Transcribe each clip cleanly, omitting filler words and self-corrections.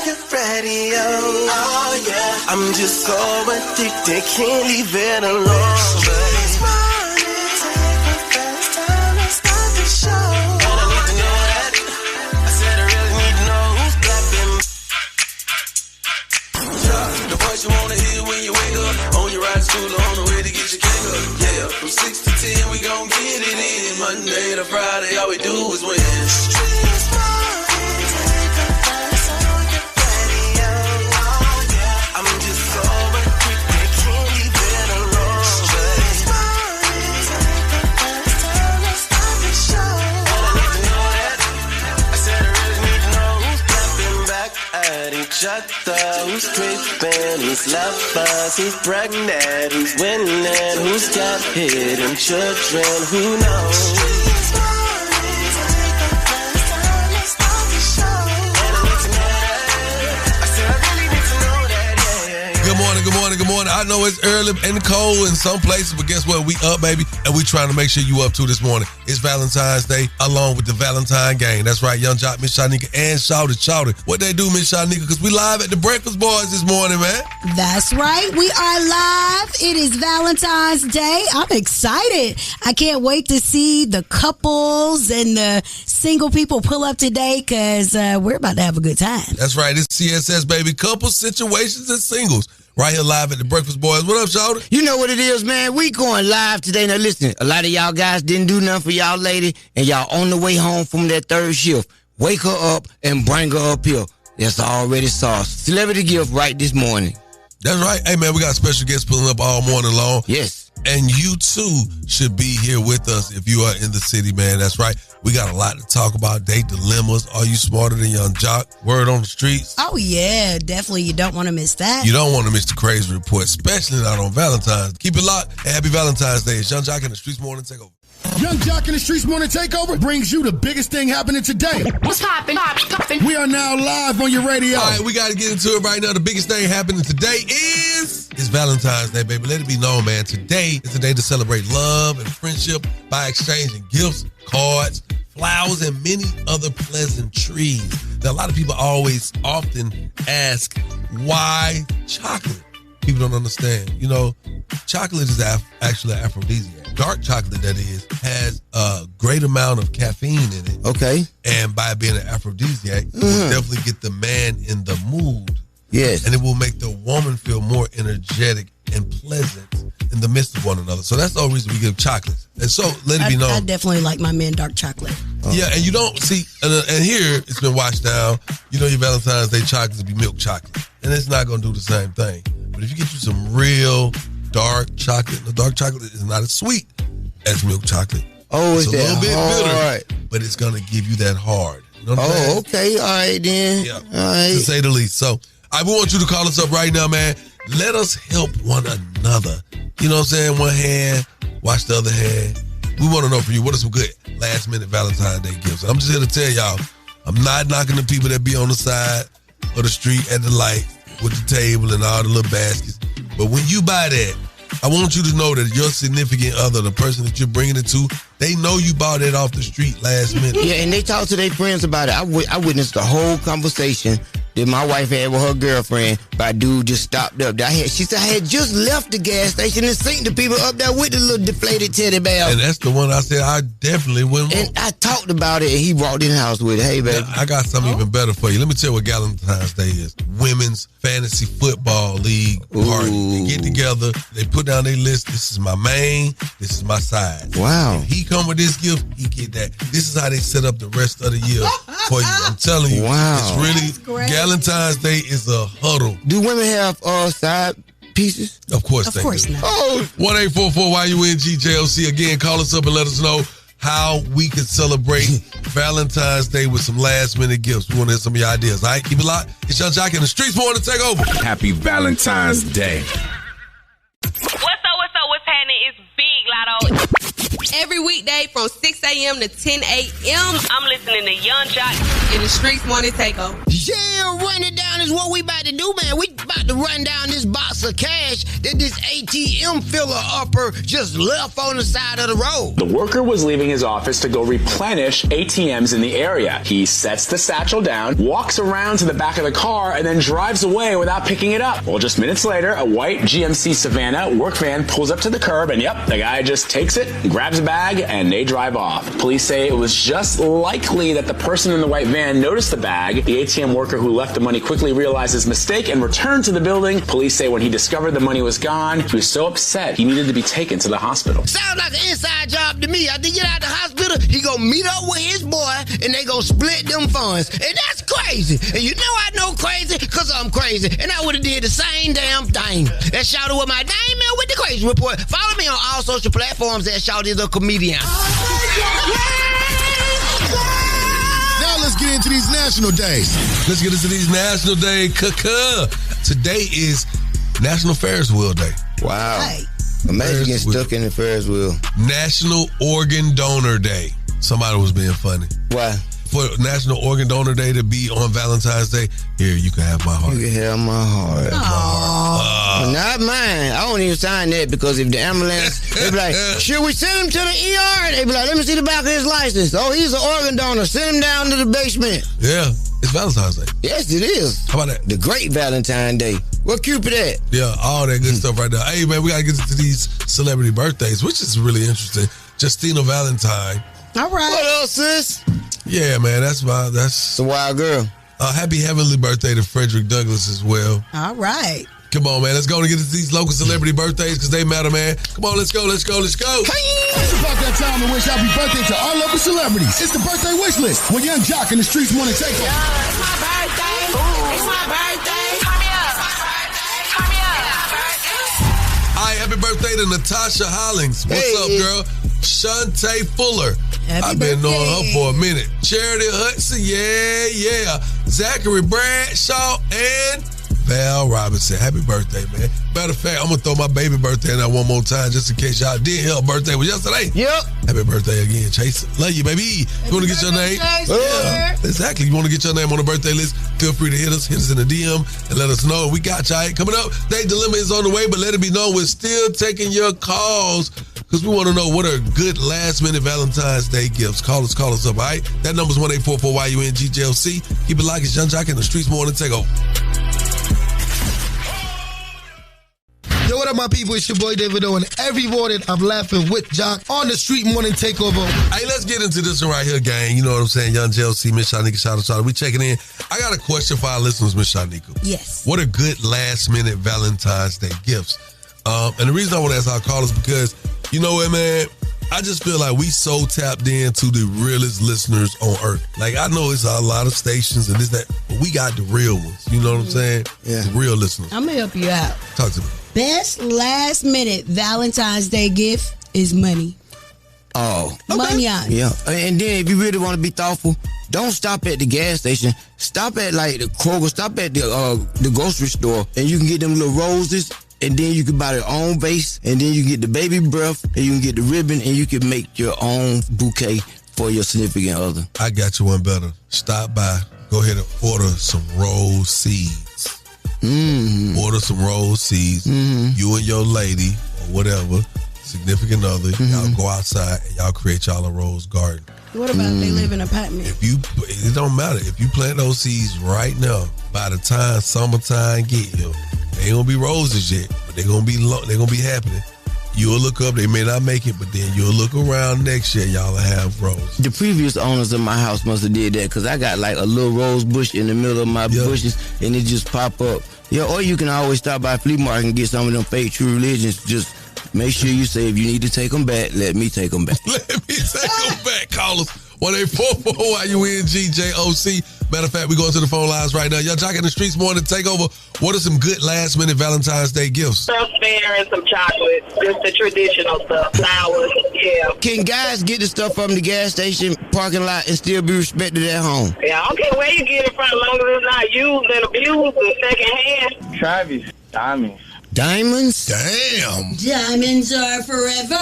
your radio. Oh yeah, I'm just so addicted, can't leave it alone. Streetz Morning Takeover, it's time to start the show. And I need to know that. I said I really need to know who's clapping. Yeah, the voice you wanna hear when you wake up, on your ride to school or on the way to get your cake up. Yeah, from 6 to 10 we gon' get it in. Monday to Friday, all we do is win. Streetz Morning Takeover, it's on your radio. Oh yeah, I'm just so addicted, can't leave it alone. Streetz Morning Takeover, it's time to start the show. And I need to know that. I said I really need to know who's clapping back at each other, who's creeping, who's lovers, who's pregnant, who's winning, who's got hidden children, who knows? Streetz Morning Takeover, it's time to start the show. And I need to know that. I said I really need to know that, yeah. Good morning, good morning, good morning. I know it's early and cold in some places, but guess what? We up, baby, and we trying to make sure you up too this morning. It's Valentine's Day, along with the Valentine gang. That's right, Young Jock, Miss Shyneka, and Shawty. What they do, Miss Shyneka? Because we live at the Breakfast Boys this morning, man. That's right. We are live. It is Valentine's Day. I'm excited. I can't wait to see the couples and the single people pull up today because we're about to have a good time. That's right. It's CSS, baby. Couples, situations, and singles. Right here live at the Breakfast Boys. What up, Shawty? You know what it is, man. We going live today. Now, listen, a lot of y'all guys didn't do nothing for y'all lady, and y'all on the way home from that third shift. Wake her up and bring her up here. That's already sauce. Celebrity gift right this morning. That's right. Hey, man, we got special guests pulling up all morning long. Yes. And you, too, should be here with us if you are in the city, man. That's right. We got a lot to talk about. Date dilemmas. Are you smarter than Young Jock? Word on the streets. Oh, yeah. Definitely. You don't want to miss that. You don't want to miss the crazy report, especially not on Valentine's. Keep it locked and happy Valentine's Day. It's Young Jock and the Streetz Morning Takeover. Young Jock and the Streetz Morning Takeover brings you the biggest thing happening today. What's poppin'? We are now live on your radio. All right, we got to get into it right now. The biggest thing happening today is Valentine's Day, baby. Let it be known, man. Today is a day to celebrate love and friendship by exchanging gifts, cards, flowers, and many other pleasantries. Now, a lot of people often ask, why chocolate? People don't understand. You know, chocolate is actually an aphrodisiac. Dark chocolate, that is, has a great amount of caffeine in it. Okay. And by being an aphrodisiac, it will definitely get the man in the mood. Yes. And it will make the woman feel more energetic and pleasant in the midst of one another. So that's the whole reason we give chocolates. And so let it be known. I definitely like my men dark chocolate. Yeah, and you don't see, and here it's been washed down. You know your Valentine's Day chocolates be milk chocolate. And it's not going to do the same thing. But if you get you some real dark chocolate, the dark chocolate is not as sweet as milk chocolate. Oh, it's a little bit hard. bitter, but it's going to give you that hard. You know what I'm saying? Okay. All right, then. Yeah, all right. to say the least. So I want you to call us up right now, man. Let us help one another. You know what I'm saying? One hand, wash the other hand. We want to know from you, what are some good last-minute Valentine's Day gifts? I'm just here to tell y'all, I'm not knocking the people that be on the side of the street at the light with the table and all the little baskets. But when you buy that, I want you to know that your significant other, the person that you're bringing it to, they know you bought it off the street last minute. Yeah, and they talk to their friends about it. I witnessed the whole conversation that my wife had with her girlfriend. My dude just stopped up. She said, I had just left the gas station and seen the people up there with the little deflated teddy bear. And that's the one I said I definitely wouldn't want. And I talked about it, and he walked in the house with it. Hey, baby. Now, I got something even better for you. Let me tell you what Valentine's Day is. Women's Fantasy Football League party. They get together. They put down their list. This is my main. This is my side. Wow. If he come with this gift, he get that. This is how they set up the rest of the year for you. I'm telling you. Wow. It's really, Valentine's Day is a huddle. Do women have side pieces? Of course they do. Of course not. Oh. 1-844-YUNG-JLC. Again, call us up and let us know how we can celebrate Valentine's Day with some last-minute gifts. We want to hear some of your ideas. All right, keep it locked. It's Young Jock and the Streetz Morning Takeover. Happy Valentine's Day. What's up? What's happening? It's Big Lotto. Every weekday from 6 a.m. to 10 a.m. I'm listening to Young Jock and the Streetz Morning Takeover. Yeah, running down the is what we about to do, man. We about to run down this box of cash that this ATM filler upper just left on the side of the road. The worker was leaving his office to go replenish ATMs in the area. He sets the satchel down, walks around to the back of the car, and then drives away without picking it up. Well, just minutes later, a white GMC Savannah work van pulls up to the curb, and yep, the guy just takes it, grabs a bag, and they drive off. Police say it was just likely that the person in the white van noticed the bag. The ATM worker who left the money quickly realized his mistake and returned to the building. Police say when he discovered the money was gone, he was so upset he needed to be taken to the hospital. Sounds like an inside job to me. After he get out the hospital, he gonna meet up with his boy, and they gonna split them funds. And that's crazy. And you know I know crazy, because I'm crazy. And I would have did the same damn thing. That's Shawty with my name and with the Crazy Report. Follow me on all social platforms at Shawty the Comedian. Now let's get into these national days. Let's get into these national days. Today is National Ferris Wheel Day. Wow. Hey. Imagine getting stuck in the Ferris wheel. National Organ Donor Day. Somebody was being funny. Why? For National Organ Donor Day to be on Valentine's Day, here, you can have my heart. You can have my heart. Not mine. I don't even sign that because if the ambulance, they be like, should we send him to the ER? They be like, let me see the back of his license. Oh, he's an organ donor. Send him down to the basement. Yeah, it's Valentine's Day. Yes, it is. How about that? The great Valentine Day. Where Cupid at? Yeah, all that good stuff right there. Hey, man, we got to get into these celebrity birthdays, which is really interesting. Justina Valentine. All right. What else, sis? Yeah, man, that's It's a wild girl. happy heavenly birthday to Frederick Douglass as well. All right. Come on, man. Let's go and get into these local celebrity birthdays because they matter, man. Come on, let's go. It's about that time to wish happy birthday to our local celebrities. It's the birthday wish list with Young Jock and the Streetz Morning Takeover. It's my birthday. It's my birthday. Turn me up. Turn me up. Hi, happy birthday to Natasha Hollings. What's up, girl? Shantae Fuller. I've been knowing her for a minute. Charity Hudson, yeah. Zachary Bradshaw and Val Robinson. Happy birthday, man. Matter of fact, I'm going to throw my baby birthday in there one more time just in case y'all didn't hear her birthday was yesterday. Yep. Happy birthday again, Chase. Love you, baby. You want to get your name? Yeah, exactly. You want to get your name on the birthday list? Feel free to hit us in the DM and let us know. We got y'all. Coming up, Date Dilemma is on the way, but let it be known we're still taking your calls because we want to know what are good last-minute Valentine's Day gifts. Call us up, all right? That number's 1-844-YUNGJLC. Keep it locked. It's Young Jock and the Streetz Morning Takeover. Yo, what up, my people? It's your boy David O, and every morning I'm laughing with Jock on the Streetz Morning Takeover. Hey, let's get into this one right here, gang. You know what I'm saying? Young JLC, Miss Shyneka, Shawty. We checking in. I got a question for our listeners, Miss Shyneka. Yes. What are good last-minute Valentine's Day gifts? And the reason I want to ask our callers because, you know what, man? I just feel like we so tapped into the realest listeners on earth. Like, I know it's a lot of stations and this, that, but we got the real ones. You know what I'm saying? Yeah. The real listeners. I'm going to help you out. Talk to me. Best last minute Valentine's Day gift is money. Oh. Okay. Money on. Yeah. And then if you really want to be thoughtful, don't stop at the gas station. Stop at like the Kroger. Stop at the grocery store, and you can get them little roses. And then you can buy your own vase, and then you get the baby breath, and you can get the ribbon, and you can make your own bouquet for your significant other. I got you one better. Stop by. Go ahead and order some rose seeds. Mm-hmm. Order some rose seeds. Mm-hmm. You and your lady or whatever, significant other, y'all go outside and y'all create y'all a rose garden. What about if they live in an apartment? It don't matter. If you plant those seeds right now, by the time summertime get here, they ain't gonna be roses yet, but they're gonna be happening. You'll look up, they may not make it, but then you'll look around next year, y'all will have roses. The previous owners of my house must have did that because I got like a little rose bush in the middle of my bushes and it just pop up. Yeah, or you can always stop by flea market and get some of them fake true religions. Just make sure you say if you need to take them back, let me take them back. Let me take them back, callers. 1-844-YUNGJOC. Matter of fact, we going to the phone lines right now. Young Jock in the Streetz Morning Takeover. What are some good last-minute Valentine's Day gifts? Some spare and some chocolate. Just the traditional stuff. Flowers, yeah. Can guys get the stuff from the gas station parking lot and still be respected at home? Yeah, I don't care where you get it from, as long as it's not used and abused and secondhand. Travis, diamonds. Diamonds? Damn. Diamonds are forever.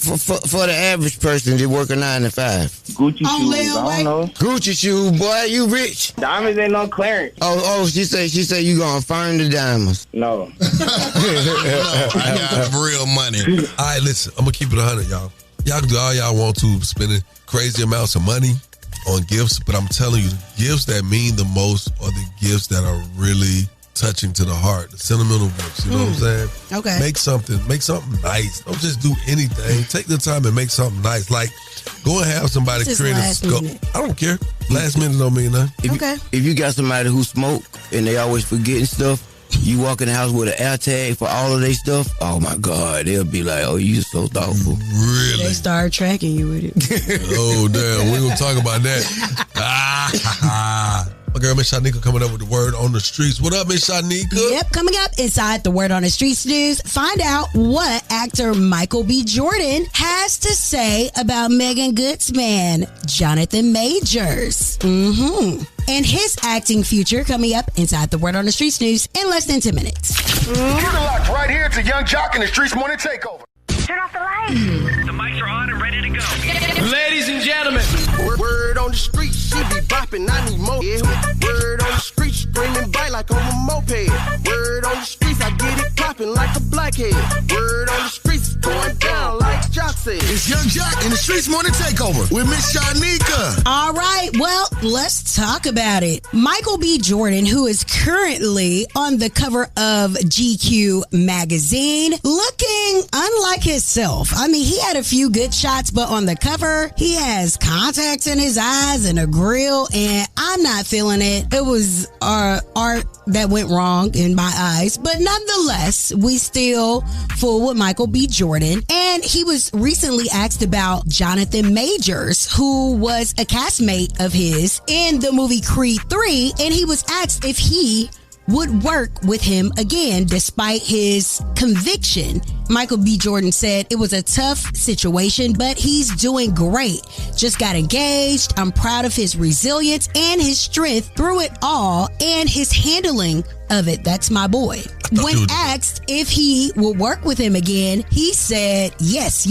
For the average person that work a 9 to 5. Gucci shoes, I don't know. Gucci shoes, boy, you rich. Diamonds ain't no clearance. Oh, she said you gonna find the diamonds. No. I got real money. All right, listen, I'm gonna keep it 100, y'all. Y'all can do all y'all want to, spending crazy amounts of money on gifts, but I'm telling you, gifts that mean the most are the gifts that are really touching to the heart, the sentimental gifts. You know what I'm saying? Okay. Make something nice. Don't just do anything. Take the time and make something nice. Like, go and have somebody create a scope. I don't care. Last minute don't mean nothing. If you got somebody who smoke and they always forgetting stuff, you walk in the house with an air tag for all of their stuff, oh my God, they'll be like, oh, you so thoughtful. Really? They start tracking you with it. Oh, damn. We're going to talk about that. My girl, Miss Shyneka, coming up with the Word on the Streetz. What up, Miss Shyneka? Yep, coming up inside the Word on the Streetz news, find out what actor Michael B. Jordan has to say about Megan Good's man, Jonathan Majors. And his acting future coming up inside the Word on the Streetz news in less than 10 minutes. Keep it locked right here to Young Jock and the Streetz Morning Takeover. Turn off the lights. The mics are on and ready to go. Ladies and gentlemen. Word on the street, she be bopping, I need more. Yeah. Word on the street, screaming bite like on a moped. Word on the streets, I get it popping like a blackhead. Word on the streets, going down like Jock said. It's Young Jock and the Streetz Morning Takeover with Miss Shyneka. All right, well, let's talk about it. Michael B. Jordan, who is currently on the cover of GQ magazine, looking unlike himself. I mean, he had a few good shots, but on the cover, he has contacts in his eyes and a grill, and I'm not feeling it. It was art that went wrong in my eyes, but nonetheless, we still fool with Michael B. Jordan. And he was recently asked about Jonathan Majors, who was a castmate of his in the movie Creed 3, and he was asked if he would work with him again despite his conviction. Michael B. Jordan said it was a tough situation, but he's doing great. Just got engaged. I'm proud of his resilience and his strength through it all and his handling of it. That's my boy. When asked if he will work with him again, he said, yes.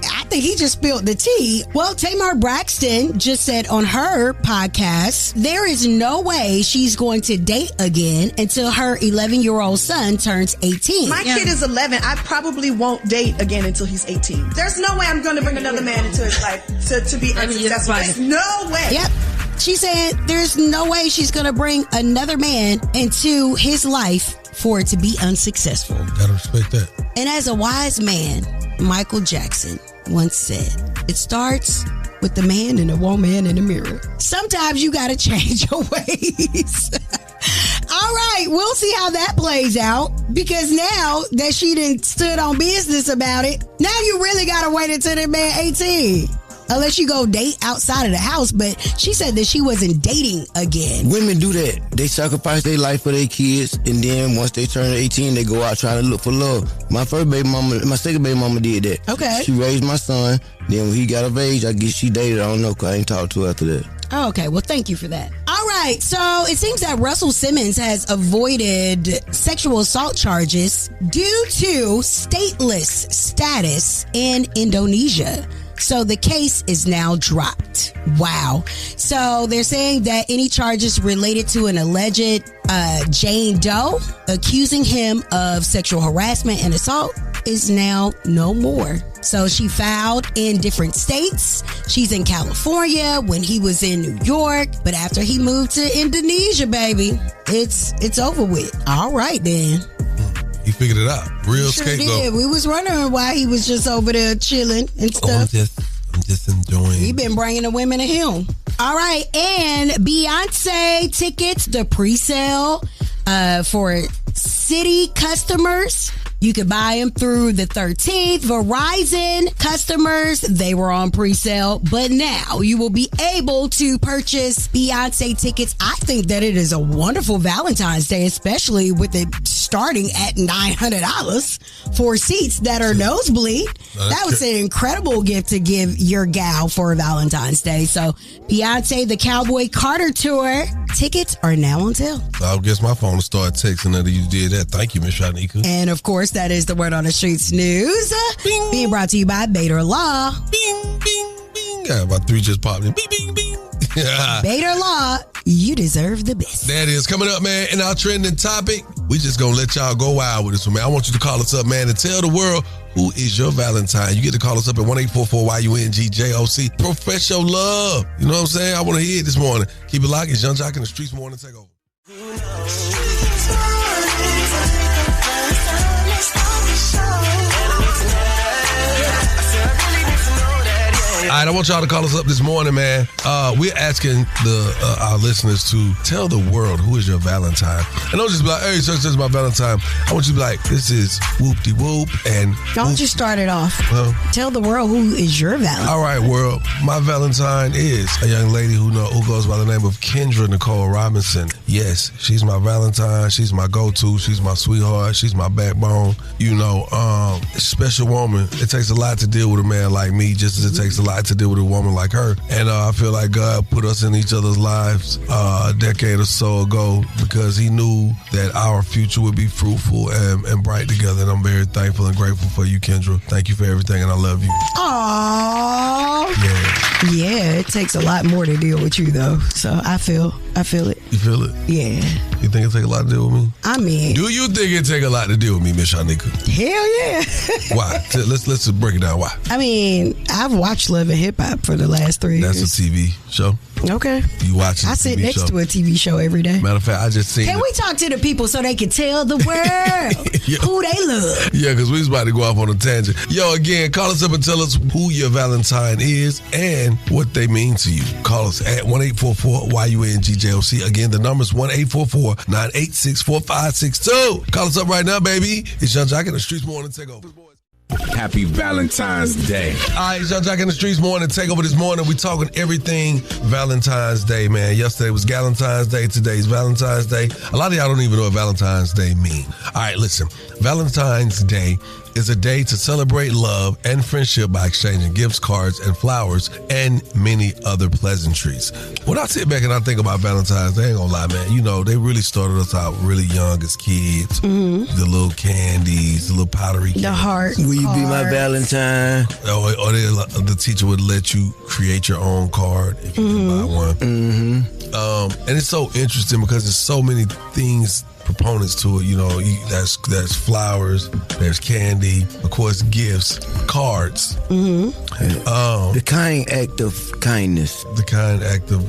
I think he just spilled the tea. Well, Tamar Braxton just said on her podcast, there is no way she's going to date again until her 11-year-old son turns 18. My kid is 11. I probably won't date again until he's 18. There's no way I'm going to bring another man into his life to be unsuccessful. There's no way. Yep. She said there's no way she's going to bring another man into his life for it to be unsuccessful. Gotta respect that. And as a wise man, Michael Jackson once said, it starts with the man and the woman in the mirror. Sometimes you got to change your ways. All right, we'll see how that plays out, because now that she done stood on business about it, now you really got to wait until that man 18. Unless you go date outside of the house, but she said that she wasn't dating again. Women do that. They sacrifice their life for their kids, and then once they turn 18, they go out trying to look for love. My second baby mama did that. Okay. She raised my son. Then when he got of age, I guess she dated. I don't know, because I ain't talked to her after that. Oh, okay. Well, thank you for that. All right. So it seems that Russell Simmons has avoided sexual assault charges due to stateless status in Indonesia. So the case is now dropped. Wow. So they're saying that any charges related to an alleged Jane Doe accusing him of sexual harassment and assault is now no more. So she filed in different states. She's in California when he was in New York. But after he moved to Indonesia, baby, it's over with. All right, then. He figured it out. Real scapegoat. Did. We was wondering why he was just over there chilling and stuff. I'm just enjoying. He been bringing the women to him. All right, and Beyonce tickets, the pre-sale for City customers. You could buy them through the 13th. Verizon customers, they were on pre-sale, but now you will be able to purchase Beyonce tickets. I think that it is a wonderful Valentine's Day, especially with it starting at $900 for seats that are nosebleed. That was an incredible gift to give your gal for Valentine's Day. So Beyonce, the Cowboy Carter Tour Tickets are now on sale. I guess my phone will start texting that you did that. Thank you, Miss Shyneka. And of course, that is the Word on the Streetz news. Being brought to you by Bader Law. Bing, bing, bing. Yeah, about 3 just popped in. Bing, bing, bing. Bader Law, you deserve the best. That is coming up, man. In our trending topic, we just gonna let y'all go wild with this one, man. I want you to call us up, man, and tell the world who is your Valentine. You get to call us up at 1-844-YUNGJOC. Profess your love. You know what I'm saying? I want to hear it this morning. Keep it locked. It's Young Jock and the Streetz Morning Takeover. All right, I want y'all to call us up this morning, man. We're asking our listeners to tell the world who is your Valentine. And don't just be like, hey, such is my Valentine. I want you to be like, this is whoop-de-whoop and don't just start it off. Tell the world who is your Valentine. All right, world. My Valentine is a young lady who goes by the name of Kendra Nicole Robinson. Yes, she's my Valentine. She's my go-to. She's my sweetheart. She's my backbone. Special woman. It takes a lot to deal with a man like me, just as it takes a lot to deal with a woman like her. And I feel like God put us in each other's lives a decade or so ago because he knew that our future would be fruitful and bright together. And I'm very thankful and grateful for you, Kendra. Thank you for everything, and I love you. Aww. Yeah, it takes a lot more to deal with you, though. So I feel it. You feel it? Yeah. You think it take a lot to deal with me? I mean, do you think it take a lot to deal with me, Miss Shyneka? Hell yeah. Why? Let's just break it down. Why? I mean, I've watched Love and Hip Hop for the last 3 years. That's a TV show. Okay. You watch it? I sit next to a TV show every day. Matter of fact, I just seen. Can we talk to the people so they can tell the world who they love? Yeah, because we was about to go off on a tangent. Yo, again, call us up and tell us who your Valentine is and what they mean to you. Call us at 1-844-YUNGJOC. Again, the number is 1-844-986-4562. Call us up right now, baby. It's Young Jock and the Streetz Morning Takeover. Happy Valentine's Day. All right, Young Jock and the Streetz Morning Takeover this morning. We talking everything Valentine's Day, man. Yesterday was Galentine's Day. Today's Valentine's Day. A lot of y'all don't even know what Valentine's Day mean. All right, listen. Valentine's Day is a day to celebrate love and friendship by exchanging gifts, cards, and flowers, and many other pleasantries. When I sit back and I think about Valentine's Day, I ain't gonna lie, man, they really started us out really young as kids. Mm-hmm. The little candies, the little powdery candies. The heart. Will you be my Valentine? Or the teacher would let you create your own card if you can buy one. Mm-hmm. And it's so interesting because there's so many things, proponents to it. There's flowers, there's candy, of course, gifts, cards. Mm-hmm. The kind act of kindness. The kind act of,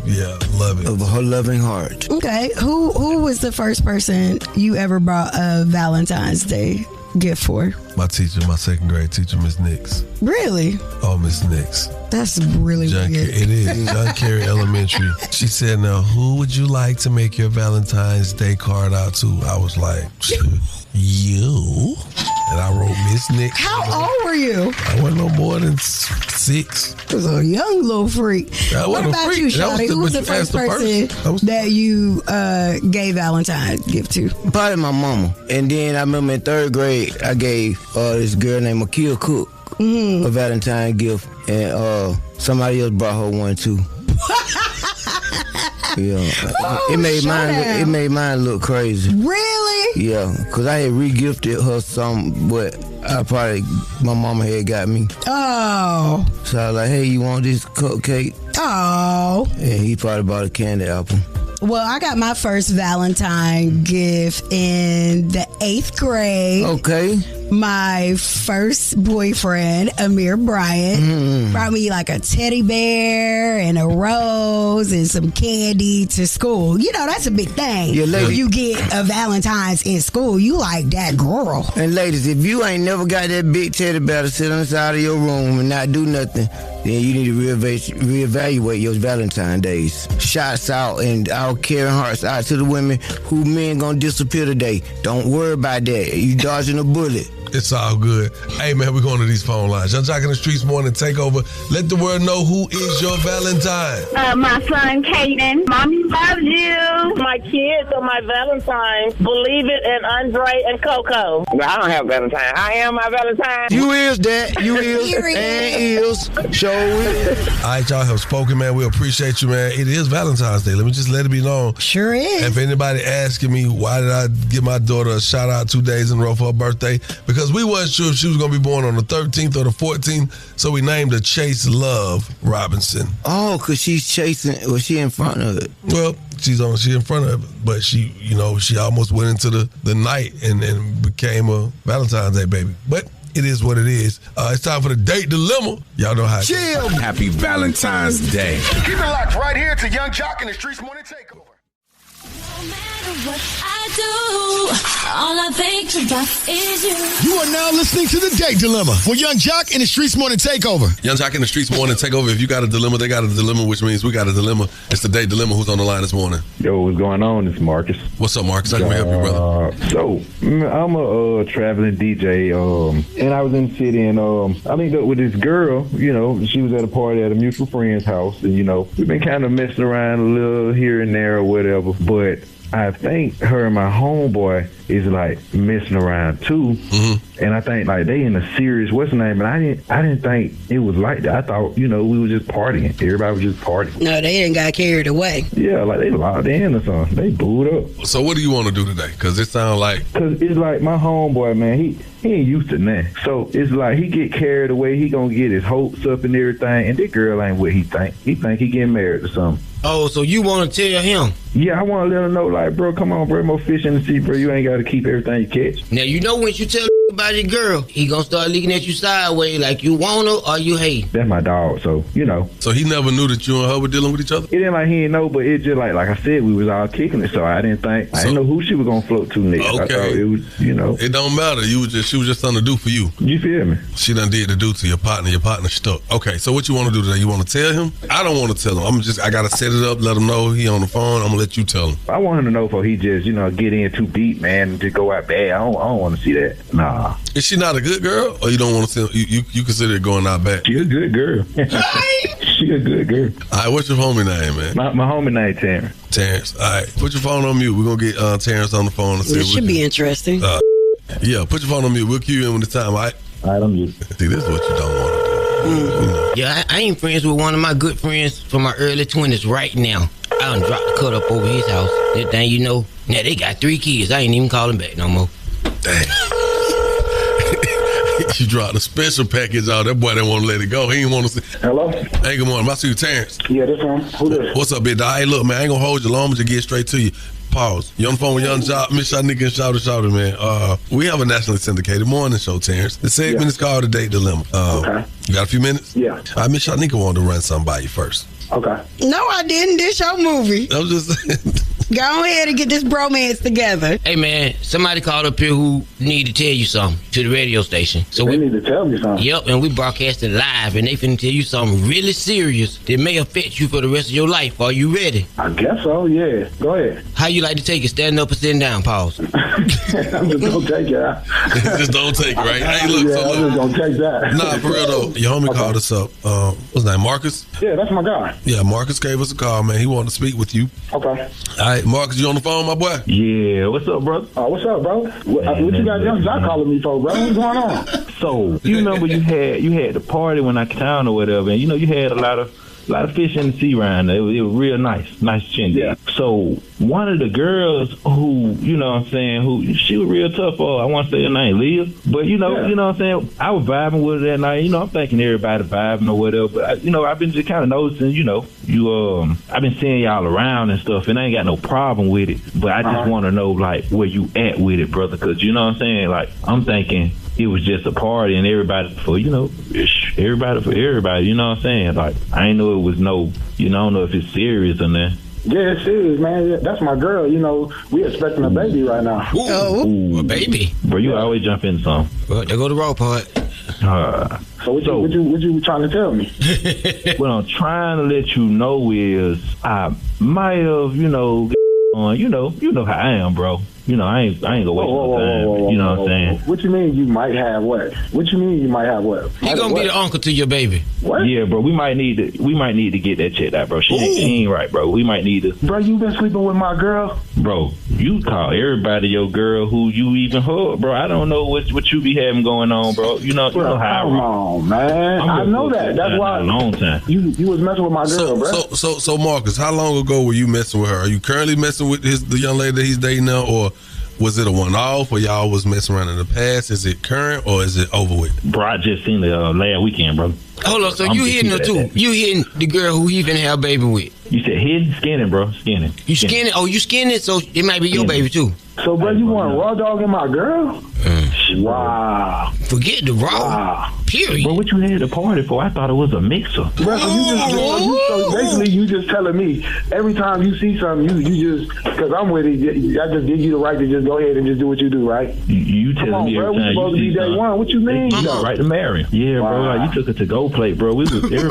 loving. Of her loving heart. Okay, who was the first person you ever brought a Valentine's Day gift for? My teacher, my second grade teacher, Miss Nix. Really? Oh, Miss Nix. That's really weird. It is. John Carey Elementary. She said, now, who would you like to make your Valentine's Day card out to? I was like, you. And I wrote Miss Nix. How old were you? I wasn't no more than 6. I was a young little freak. What about you, Shawty? Who was the first person that you gave Valentine's gift to? Probably my mama. And then I remember in 3rd grade, I gave this girl named Akia Cook a Valentine gift. And somebody else brought her one too. It made mine look crazy. Really? Yeah, because I had re-gifted her some, but my mama had got me. Oh. So I was like, hey, you want this cupcake? Oh. And he probably bought a candy apple. Well, I got my first Valentine gift in the 8th grade. Okay. My first boyfriend, Amir Bryant, brought me like a teddy bear and a rose and some candy to school. That's a big thing. Yeah, lady. You get a Valentine's in school, you like that girl. And ladies, if you ain't never got that big teddy bear to sit on the side of your room and not do nothing, then you need to reevaluate your Valentine days. Shots out and our caring hearts out to the women who men gonna disappear today. Don't worry about that. You dodging a bullet. It's all good. Hey, man, we're going to these phone lines. Young Jock in the Streetz Morning Takeover. Let the world know who is your Valentine. My son, Kaden. Mommy loves you. My kids are my Valentine. Believe it, and Andre and Coco. No, I don't have Valentine. I am my Valentine. You is that. You is. And is. Show it. All right, y'all have spoken, man. We appreciate you, man. It is Valentine's Day. Let me just let it be known. Sure is. If anybody asking me why did I give my daughter a shout out 2 days in a row for her birthday, because we wasn't sure if she was going to be born on the 13th or the 14th, so we named her Chase Love Robinson. Oh, because she's chasing, was she in front of it? Well, she's in front of it, but she almost went into the night and became a Valentine's Day baby. But it is what it is. It's time for the date dilemma. Y'all know how. Chill. Happy Valentine's Day. Keep it locked right here to Young Jock and the Streetz Morning Takeover. No matter what I do, all I think about is you. You are now listening to the Date Dilemma for Young Jock and the Streetz Morning Takeover. Young Jock in the Streetz Morning Takeover. If you got a dilemma, they got a dilemma, which means we got a dilemma. It's the Date Dilemma. Who's on the line this morning? Yo, what's going on? It's Marcus. What's up, Marcus? How can we help you, brother? So, I'm a traveling DJ, and I was in the city, and I linked up with this girl. You know, she was at a party at a mutual friend's house, and, you know, we've been kind of messing around a little here and there or whatever, but I think her and my homeboy is like messing around too, and I think like they in a serious what's the name, and I didn't think it was like that. I thought, you know, we were just partying. Everybody was just partying. No, they didn't got carried away. Yeah, like they locked in or something. They booed up. So what do you want to do today? Because it sounds like it's like my homeboy, man. He ain't used to that. So it's like he get carried away. He gonna get his hopes up and everything, and this girl ain't what he think. He think he getting married or something. Oh, so you want to tell him? Yeah, I want to let him know, like, bro, come on, bro, more fish in the sea, bro. You ain't got to keep everything you catch. Now, you know when you tell about your girl, he gonna start looking at you sideways like you want her or you hate. That's my dog, so, you know. So he never knew that you and her were dealing with each other? It ain't like he didn't know, but it just like I said, we was all kicking it, so I didn't know who she was going to float to next. Okay. I thought it was, you know. It don't matter. She was just something to do for you. You feel me? She done did to do to your partner. Your partner stuck. Okay, so what you want to do today? You want to tell him? I don't want to tell him. I got to set it up, let him know he on the phone. I'm going to let you tell him. I want him to know before he just, you know, get in too deep, man, and just go out bad. I don't want to see that. Nah. Is she not a good girl, or you don't want to see you consider it going out bad? She a good girl. She a good girl. All right, what's your homie name, man? My homie name Terrence. Terrence. All right, put your phone on mute. We're going to get Terrence on the phone. And see it should be interesting. Yeah, put your phone on mute. We'll cue you in when it's time, all right? All right, I'm mute. See, this is what you don't want to do. You know. Yeah, I ain't friends with one of my good friends from my early 20s right now. I done dropped the cut up over his house. That thing, you know, now they got 3 kids. I ain't even calling back no more. Dang. You dropped a special package out. That boy didn't want to let it go. He didn't want to see. Hello? Hey, good morning. I see you, Terrence. Yeah, this one. Who this? What's up, big dog? Hey, look, man, I ain't going to hold you long, but just get straight to you. Pause. You on the phone with Young Jock, Miss Shyneka and Shawty, man. We have a nationally syndicated morning show, Terrence. The segment is called The Date Dilemma. Okay. You got a few minutes? Yeah. All right, Miss Shyneka wanted to run something by you first. Okay. No, I didn't. This your movie. I was just saying. Go ahead and get this bromance together. Hey, man, somebody called up here who need to tell you something to the radio station. So they need to tell me something? Yep, and we broadcasting live, and they finna tell you something really serious that may affect you for the rest of your life. Are you ready? I guess so, yeah. Go ahead. How you like to take it? Standing up or sitting down? Pause. I'm just gonna take it. Just don't take it, right? Hey, look. Yeah, I'm just gonna take that. Nah, for real, though. Your homie called us up. What's his name, Marcus? Yeah, that's my guy. Yeah, Marcus gave us a call, man. He wanted to speak with you. Okay. All right, Marcus, you on the phone, my boy? Yeah, what's up, brother? What's up, bro? What you got Young Jock calling me for, bro? What's going on? So, you remember you had the party when I came down or whatever, and you know you had a lot of fish in the sea around there. It was real nice chin. Yeah. So one of the girls who, you know what I'm saying, she was real tough. I want to say her name, Leah. But you know what I'm saying, I was vibing with her that night. You know, I'm thinking everybody vibing or whatever. But I've been just kind of noticing, I've been seeing y'all around and stuff, and I ain't got no problem with it. But I just want to know like where you at with it, brother, because you know what I'm saying. Like I'm thinking it was just a party and everybody for everybody. You know what I'm saying? Like I ain't know it was no. I don't know if it's serious or not. Yeah, it's serious, man. Yeah, that's my girl. We expecting a baby right now. Ooh, a baby. Bro, you always jump in some. Well, there go the raw part. So what you trying to tell me? What I'm trying to let you know is I might have, You know how I am, bro. You know, I ain't gonna waste no time. You know what I'm saying? What you mean you might have what? What you mean you might have what? He gonna be the uncle to your baby. What? Yeah, bro. We might need to get that checked out, bro. She ain't right, bro. We might need to. Bro, you been sleeping with my girl? Bro, you call everybody your girl who you even hug, bro. I don't know what you be having going on, bro. You know how I come on, man. I know that. That's why. A long time. You was messing with my girl, bro. So Marcus, how long ago were you messing with her? Are you currently messing with the young lady that he's dating now, or was it a one-off, or y'all was messing around in the past? Is it current, or is it over with? Bro, I just seen the last weekend, bro. Hold on, so you hitting her too? You hitting the girl who he finna have a baby with? You said hitting, skinning, bro, skinning. You skinning? Oh, you skinning? So it might be your baby too. So, bro, you want raw dog in my girl? Wow. Forget the raw. Wow. Period. But what you had the party for? I thought it was a mixer. Bro, so basically you just telling me every time you see something, you just, because I'm with it, I just give you the right to just go ahead and just do what you do, right? You telling me every time you supposed to be day one. What you mean? You got right to marry. Yeah, bro. Like, you took a to-go plate, bro. Everybody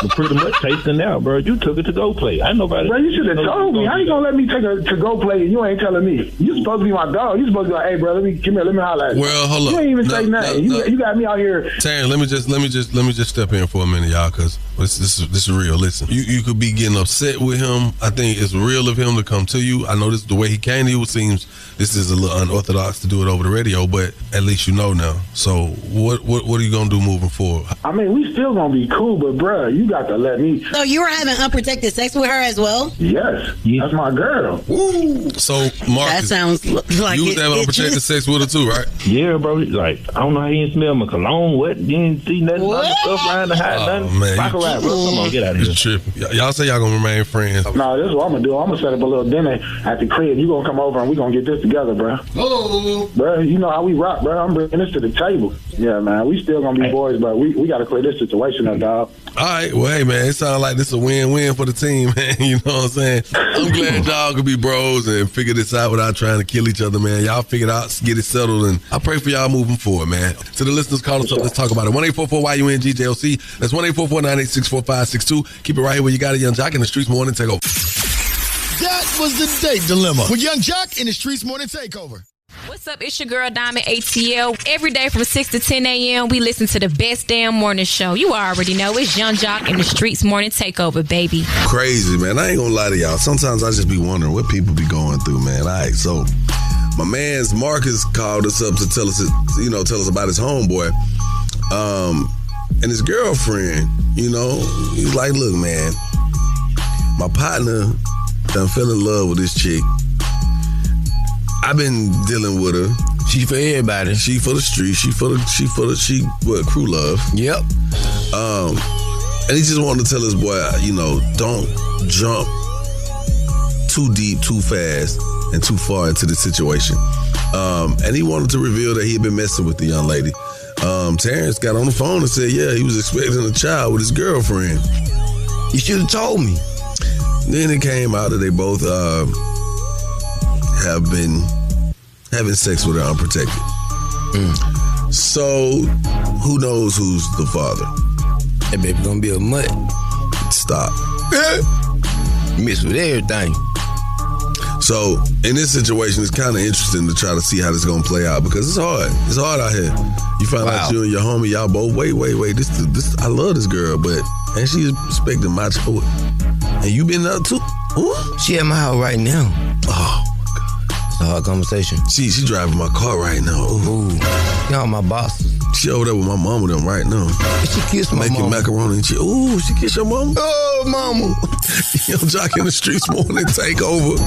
was pretty much tasting out, bro. You took a to-go plate. I know nobody. Bro, you should have told me. How you gonna let me take a to-go plate and you ain't telling me? You supposed to be my dog. You supposed to be like, hey, bro, let me holler at you. Well, hold up. You ain't even say nothing. You got me out here. Taryn, let me just step in for a minute, y'all, because this is real. Listen, you could be getting upset with him. I think it's real of him to come to you. I know this the way he came to you. It seems this is a little unorthodox to do it over the radio, but at least you know now. So what are you gonna do moving forward? I mean, we still gonna be cool, but bruh, you got to let me. So you were having unprotected sex with her as well? Yes, that's my girl. Ooh. So Marcus, that sounds like you was having unprotected sex with her too, right? Yeah, bro. Like, I don't know how you didn't smell my cologne. What? You didn't see nothing other stuff around the house. Nothing. Man, Rock around, bro. Come on, get out of here. It's tripping. Y'all say y'all gonna remain friends. No, this is what I'm gonna do. I'm gonna set up a little dinner at the crib. You gonna come over and we gonna get this together, bro. Oh, bro, you know how we rock, bro. I'm bringing this to the table. Yeah, man. We still gonna be boys, but we gotta clear this situation up, dog. All right, well, hey, man, it sounds like this is a win-win for the team, man. You know what I'm saying? I'm glad y'all could be bros and figure this out without trying to kill each other, man. Y'all figure it out, get it settled, and I pray for y'all moving forward, man. To the listeners, call us up. Let's talk about it. 1-844-YUNGJLC. That's 1-844-986-4562. Keep it right here where you got it, Young Jock in the Streetz Morning Takeover. That was the date dilemma with Young Jock in the Streetz Morning Takeover. What's up? It's your girl Diamond ATL. Every day from 6 to 10 a.m. we listen to the best damn morning show. You already know it's Young Jock in the Streetz Morning Takeover, baby. Crazy, man. I ain't gonna lie to y'all. Sometimes I just be wondering what people be going through, man. All right, so my man's Marcus called us up to tell us about his homeboy, and his girlfriend. You know, he's like, look, man, my partner done fell in love with this chick. I've been dealing with her. She for everybody. She for the street. She crew love. Yep. And he just wanted to tell his boy, don't jump too deep, too fast, and too far into the situation. And he wanted to reveal that he had been messing with the young lady. Terrence got on the phone and said, yeah, he was expecting a child with his girlfriend. You should have told me. Then it came out that they both have been having sex with her unprotected. So who knows who's the father? That baby gonna be a mutt. Stop. Miss with everything. So in this situation, it's kind of interesting to try to see how this is gonna play out because it's hard. It's hard out here. You find out you and your homie, y'all both wait. This I love this girl, but and she's expecting my child. And you been up too? Ooh. She at my house right now. Oh. It's a hard conversation. She driving my car right now. Ooh. Y'all my boss. She over there with my mama them right now. She kissed my making mama. Macaroni and cheese. Ooh, she kissed your mama? Oh, mama. Young Jock in the Streetz Morning Takeover.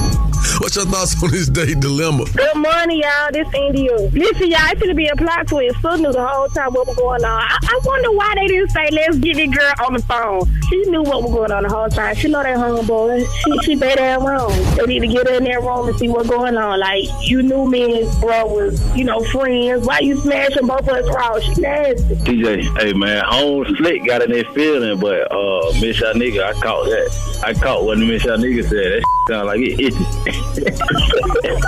What's your thoughts on this date dilemma? Good morning, y'all. This India. Listen, y'all, it's going to be a plot twist. So knew the whole time what was going on. I wonder why they didn't say, let's get this girl on the phone. She knew what was going on the whole time. She know that homeboy. She made that wrong. They need to get her in that room and see what's going on. Like, you knew me and his bro was, friends. Why you smashing both of us raw? She nasty. TJ, hey man, Home Slick got in that feeling, but Miss Shyneka, I caught that. I caught what Miss Shyneka said. That Sound like it itches.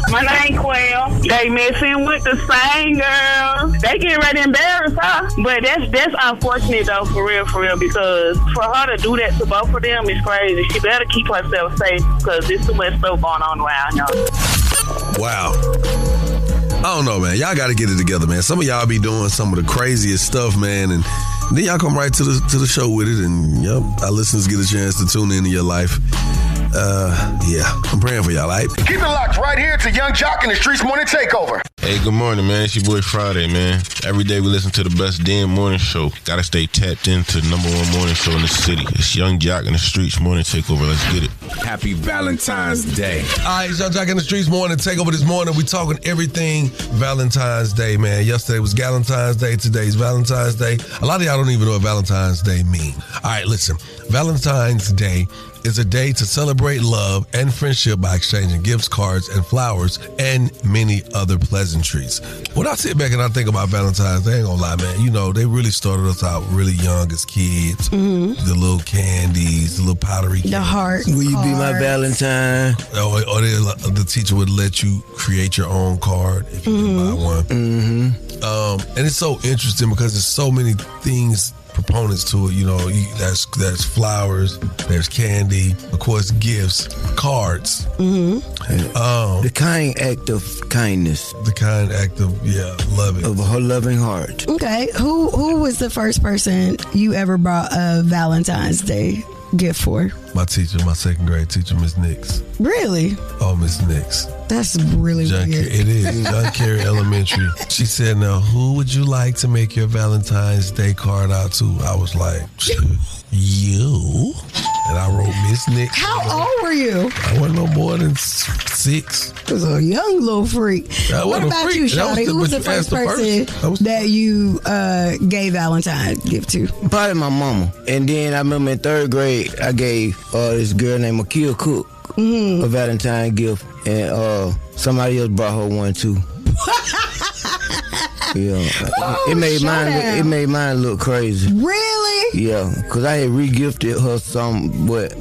My name Quail. They messing with the same girl. They getting ready to embarrass her. But that's unfortunate though, for real, because for her to do that to both of them is crazy. She better keep herself safe because there's too much stuff going on around her. Wow. I don't know, man. Y'all got to get it together, man. Some of y'all be doing some of the craziest stuff, man, and then y'all come right to the show with it, and our listeners get a chance to tune into your life. Yeah, I'm praying for y'all, right? Keep it locked right here to Young Jock and the Streetz Morning Takeover. Hey, good morning, man. It's your boy Friday, man. Every day we listen to the best damn morning show. Gotta stay tapped into the number one morning show in the city. It's Young Jock and the Streetz Morning Takeover. Let's get it. Happy Valentine's Day. All right, it's Young Jock and the Streetz Morning Takeover this morning. We talking everything Valentine's Day, man. Yesterday was Galentine's Day. Today's Valentine's Day. A lot of y'all don't even know what Valentine's Day mean. All right, listen. Valentine's Day is a day to celebrate love and friendship by exchanging gifts, cards, and flowers, and many other pleasantries. When I sit back and I think about Valentine's Day, I ain't gonna lie, man, they really started us out really young as kids. Mm-hmm. The little candies, the little powdery candies. The heart. Will you be my Valentine? Or the teacher would let you create your own card if you didn't buy one. Mm-hmm. And it's so interesting because there's so many things, proponents to it, there's flowers, there's candy, of course, gifts, cards. Mm-hmm. The kind act of kindness. The kind act of, loving. Of her loving heart. Okay, who was the first person you ever brought a Valentine's Day gift for? My teacher, my second grade teacher, Miss Nix. Really? Oh, Miss Nix. That's really weird. It is. John Kerry Elementary. She said, now, who would you like to make your Valentine's Day card out to? I was like, you. And I wrote Miss Nix. How old were you? I wasn't no more than 6. I was a young little freak. What about you, Shawty? Who was the first person that you gave Valentine's gift to? Probably my mama. And then I remember in 3rd grade, I gave this girl named Akia Cook a Valentine gift. And somebody else brought her one too. It made mine look crazy. Really? Yeah, because I had re-gifted her some, but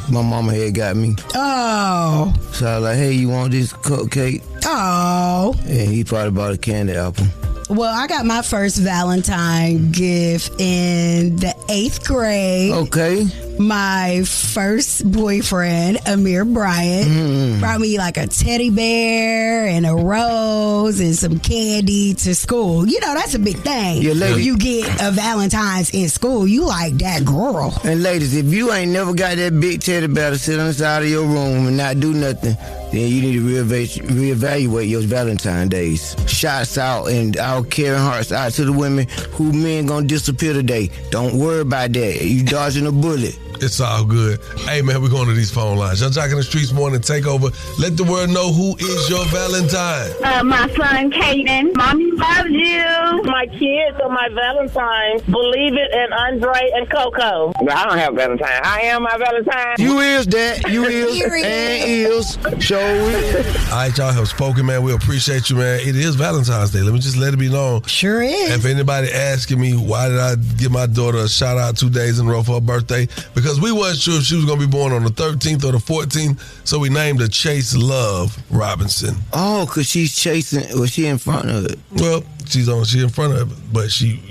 my mama had got me. Oh. So I was like, hey, you want this cupcake? Oh. And he probably bought a candy apple. Well, I got my first Valentine gift in the 8th grade. Okay. My first boyfriend, Amir Bryant, brought me like a teddy bear and a rose and some candy to school. That's a big thing. Yeah, ladies. When you get a Valentine's in school, you like that girl. And ladies, if you ain't never got that big teddy bear to sit on the side of your room and not do nothing, then you need to reevaluate your Valentine days. Shots out and our caring hearts out to the women who men gonna disappear today. Don't worry about that. You dodging a bullet. It's all good. Hey, man, we're going to these phone lines. Young Jock in the Streetz Morning Takeover. Let the world know who is your Valentine. My son, Kaden. Mommy loves you. My kids are my Valentines. Believe it, and Andre and Coco. No, I don't have Valentine. I am my Valentine. You is that. You is. And is. Show is. All right, y'all have spoken, man. We appreciate you, man. It is Valentine's Day. Let me just let it be known. Sure is. If anybody asking me why did I give my daughter a shout out 2 days in a row for her birthday, because we wasn't sure if she was going to be born on the 13th or the 14th, so we named her Chase Love Robinson. Oh, because she's chasing, was she in front of it? Well, she in front of it, but she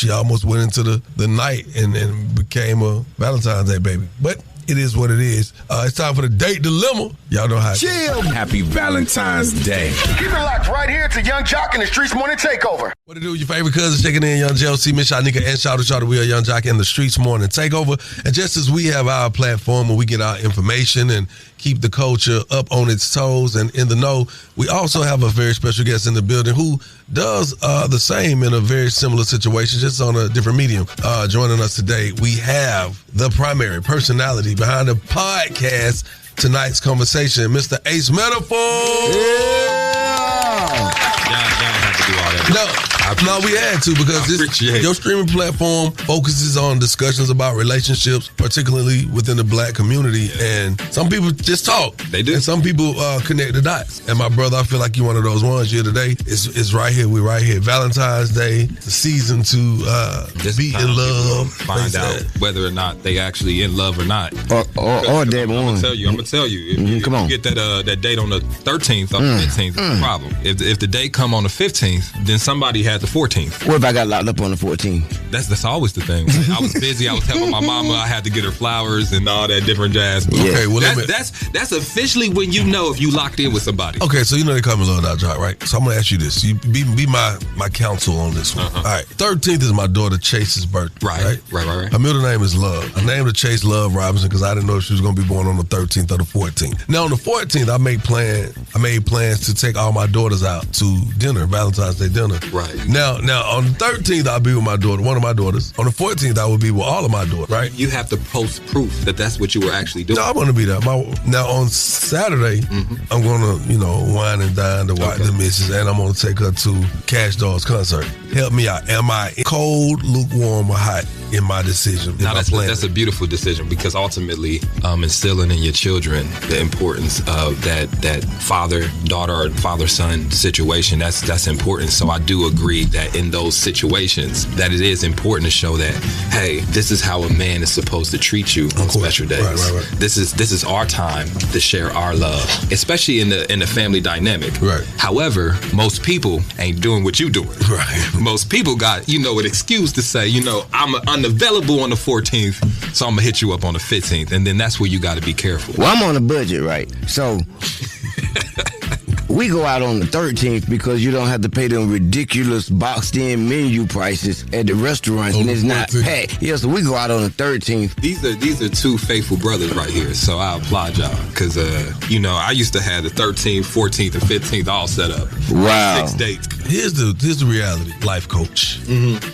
almost went into the night and became a Valentine's Day baby. But it is what it is. It's time for the date dilemma. Y'all know how it Chill. Happy Valentine's Day. Keep it locked right here to Young Jock and the Streetz Morning Takeover. What to do with your favorite cousins checking in, Young JLC, Miss Shyneka, and Shawty. We are Young Jock and the Streetz Morning Takeover. And just as we have our platform where we get our information and keep the culture up on its toes and in the know, we also have a very special guest in the building who does the same in a very similar situation, just on a different medium. Joining us today, we have the primary personality behind the podcast tonight's conversation, Mr. Ace Metaphor. Yeah. Y'all have to do all that. No. No, we had to because your streaming platform focuses on discussions about relationships, particularly within the black community. And some people just talk. They do. And some people connect the dots. And my brother, I feel like you're one of those ones here today. It's right here. We're right here. Valentine's Day, the season to be in love. Find out whether or not they actually in love or not. Or day one. I'm gonna tell you. If you get that date on the 13th or the 15th, it's a problem. If the date come on the 15th, then somebody had the 14th. What if I got locked up on the 14th? That's always the thing. I was busy. I was helping my mama. I had to get her flowers and all that different jazz. Yeah. Okay, well, that's officially when you know if you locked in with somebody. Okay, so you know they call me Lil Dot Jock, right? So I'm gonna ask you this. You be my counsel on this one. All right. 13th is my daughter Chase's birthday. Right. Her middle name is Love. I named her Chase Love Robinson because I didn't know if she was gonna be born on the 13th or the 14th. Now on the 14th, I made plans to take all my daughters out to dinner, Valentine's Day dinner. Right. Now on the 13th, I'll be with my daughter, one of my daughters. On the 14th, I will be with all of my daughters. Right. You have to post proof that that's what you were actually doing. No, I'm gonna be there. Now on Saturday, I'm gonna wine and dine the missus, and I'm gonna take her to Cash Doll's concert. Help me out. Am I cold, lukewarm, or hot in my decision? No, that's a beautiful decision because ultimately instilling in your children the importance of that father-daughter or father-son situation, that's important. So I do agree that in those situations that it is important to show that, hey, this is how a man is supposed to treat you on special days. Right. This is our time to share our love, especially in the family dynamic. Right. However, most people ain't doing what you doing. Right. Most people got, an excuse to say, I'm unavailable on the 14th, so I'm going to hit you up on the 15th. And then that's where you got to be careful. Well, I'm on a budget, right? So we go out on the 13th because you don't have to pay them ridiculous boxed-in menu prices at the restaurants, and it's not packed. Yeah, so we go out on the 13th. These are two faithful brothers right here, so I applaud y'all because, I used to have the 13th, 14th, and 15th all set up. Wow. 6 dates. Here's the reality, life coach.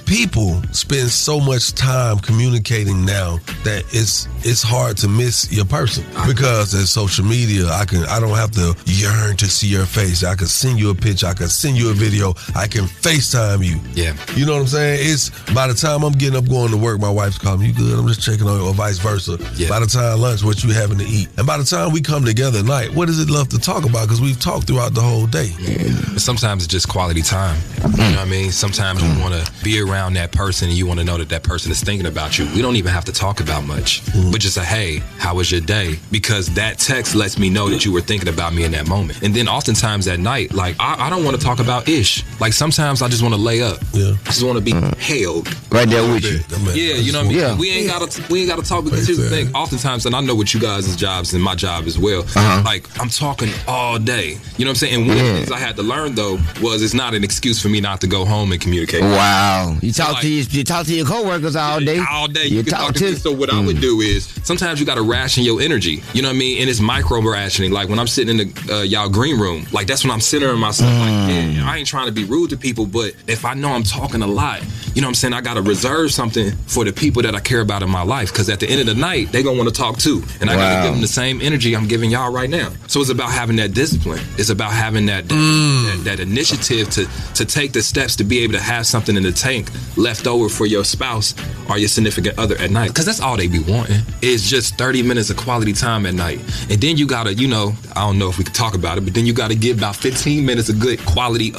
People spend so much time communicating now that it's hard to miss your person because there's social media. I don't have to yearn to see your face. I can send you a picture. I can send you a video. I can FaceTime you. Yeah. You know what I'm saying? It's by the time I'm getting up going to work, my wife's calling me, you good? I'm just checking on you, or vice versa. Yeah. By the time lunch, what you having to eat. And by the time we come together at night, what does it love to talk about? Because we've talked throughout the whole day. Yeah. Sometimes it's just quality time. You know what I mean? Sometimes you want to be around that person and you want to know that person is thinking about you. We don't even have to talk about much, but just say, hey, how was your day? Because that text lets me know that you were thinking about me in that moment. And then oftentimes at night, like, I don't want to talk about ish. Like, sometimes I just want to lay up. Yeah. I just want to be held. Right there with you. Yeah, you know what I mean? Yeah. We ain't gotta talk, because here's the thing. Oftentimes, and I know what you guys' jobs and my job as well, like, I'm talking all day. You know what I'm saying? And one of the things I had to learn, though, was it's not an excuse for me not to go home and communicate. Wow. You talk to your coworkers all day. All day. You can talk to them. So what I would do is, sometimes you got to ration your energy. You know what I mean? And it's micro rationing. Like, when I'm sitting in the y'all green room, like, that's when I'm centering myself. Like, yeah, I ain't trying to be rude to people, but if I know I'm talking a lot, you know what I'm saying, I got to reserve something for the people that I care about in my life, because at the end of the night, they going to want to talk too. And I got to give them the same energy I'm giving y'all right now. So it's about having that discipline. It's about having that initiative to take the steps to be able to have something in the tank left over for your spouse or your significant other at night. Because that's all they be wanting. It's just 30 minutes of quality time at night. And then you got to, I don't know if we could talk about it, but then you got to give about 15 minutes of good quality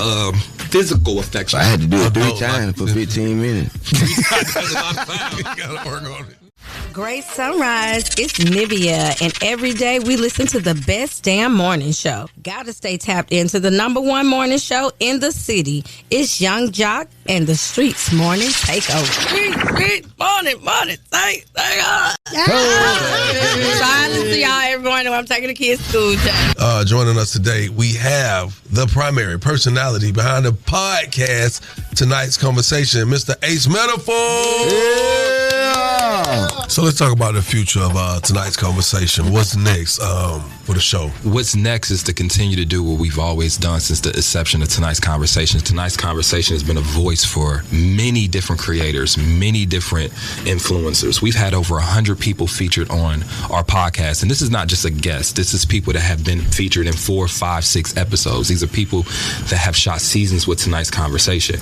physical affection. I had to do it 3 times for 15 minutes. Gotta work on it. Great sunrise. It's Nivea, and every day we listen to the best damn morning show. Gotta stay tapped into the #1 morning show in the city. It's Young Jock and the Streetz Morning Takeover. Street morning, thank God. Trying to see y'all every morning when I'm taking the kids to school. Joining us today, we have the primary personality behind the podcast tonight's conversation, Mr. Ace Metaphor. Yeah. So let's talk about the future of tonight's conversation. What's next for the show? What's next is to continue to do what we've always done since the inception of tonight's conversation. Tonight's conversation has been a voice for many different creators, many different influencers. We've had over 100 people featured on our podcast, and this is not just a guest. This is people that have been featured in 4, 5, 6 episodes. These are people that have shot seasons with tonight's conversation.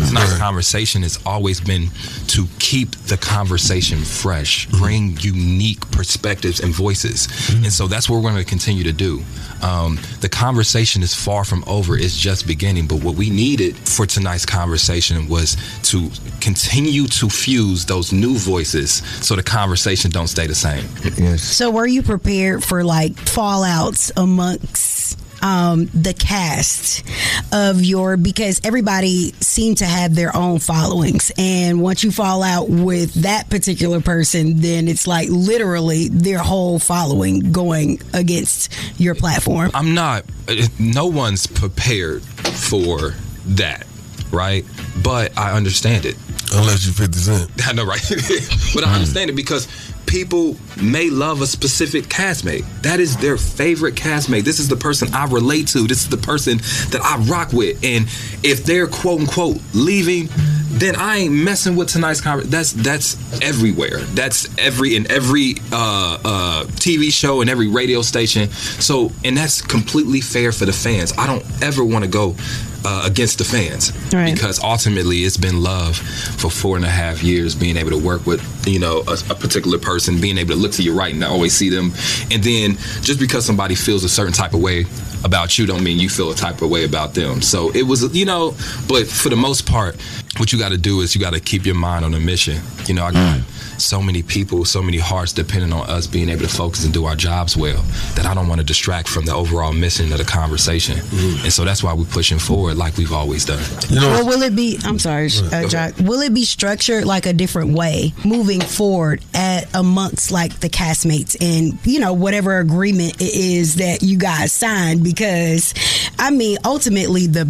Tonight's conversation has always been to keep the conversation fresh, bring unique perspectives and voices. And so that's what we're going to continue to do. The conversation is far from over. It's just beginning. But what we needed for tonight's conversation was to continue to fuse those new voices so the conversation don't stay the same. Yes. So were you prepared for like fallouts amongst the cast of because everybody seemed to have their own followings, and once you fall out with that particular person, then it's like literally their whole following going against your platform? No one's prepared for that, right? But I understand it. Unless you're 50 Cent. I know, right? But I understand it because people may love a specific castmate. That is their favorite castmate. This is the person I relate to. This is the person that I rock with. And if they're quote unquote leaving, then I ain't messing with tonight's conversation. That's everywhere. That's in every TV show and every radio station. So, and that's completely fair for the fans. I don't ever want to go against the fans, right? Because ultimately it's been love for 4.5 years, being able to work with a particular person, being able to look to your right and always see them. And then just because somebody feels a certain type of way about you don't mean you feel a type of way about them. So it was, but for the most part, what you got to do is you got to keep your mind on a mission. I got so many people, so many hearts depending on us being able to focus and do our jobs well, that I don't want to distract from the overall mission of the conversation. And so that's why we're pushing forward like we've always done. Well, will it be, I'm sorry, Jock, will it be structured like a different way moving forward amongst like the castmates and, whatever agreement it is that you guys signed? Because, ultimately the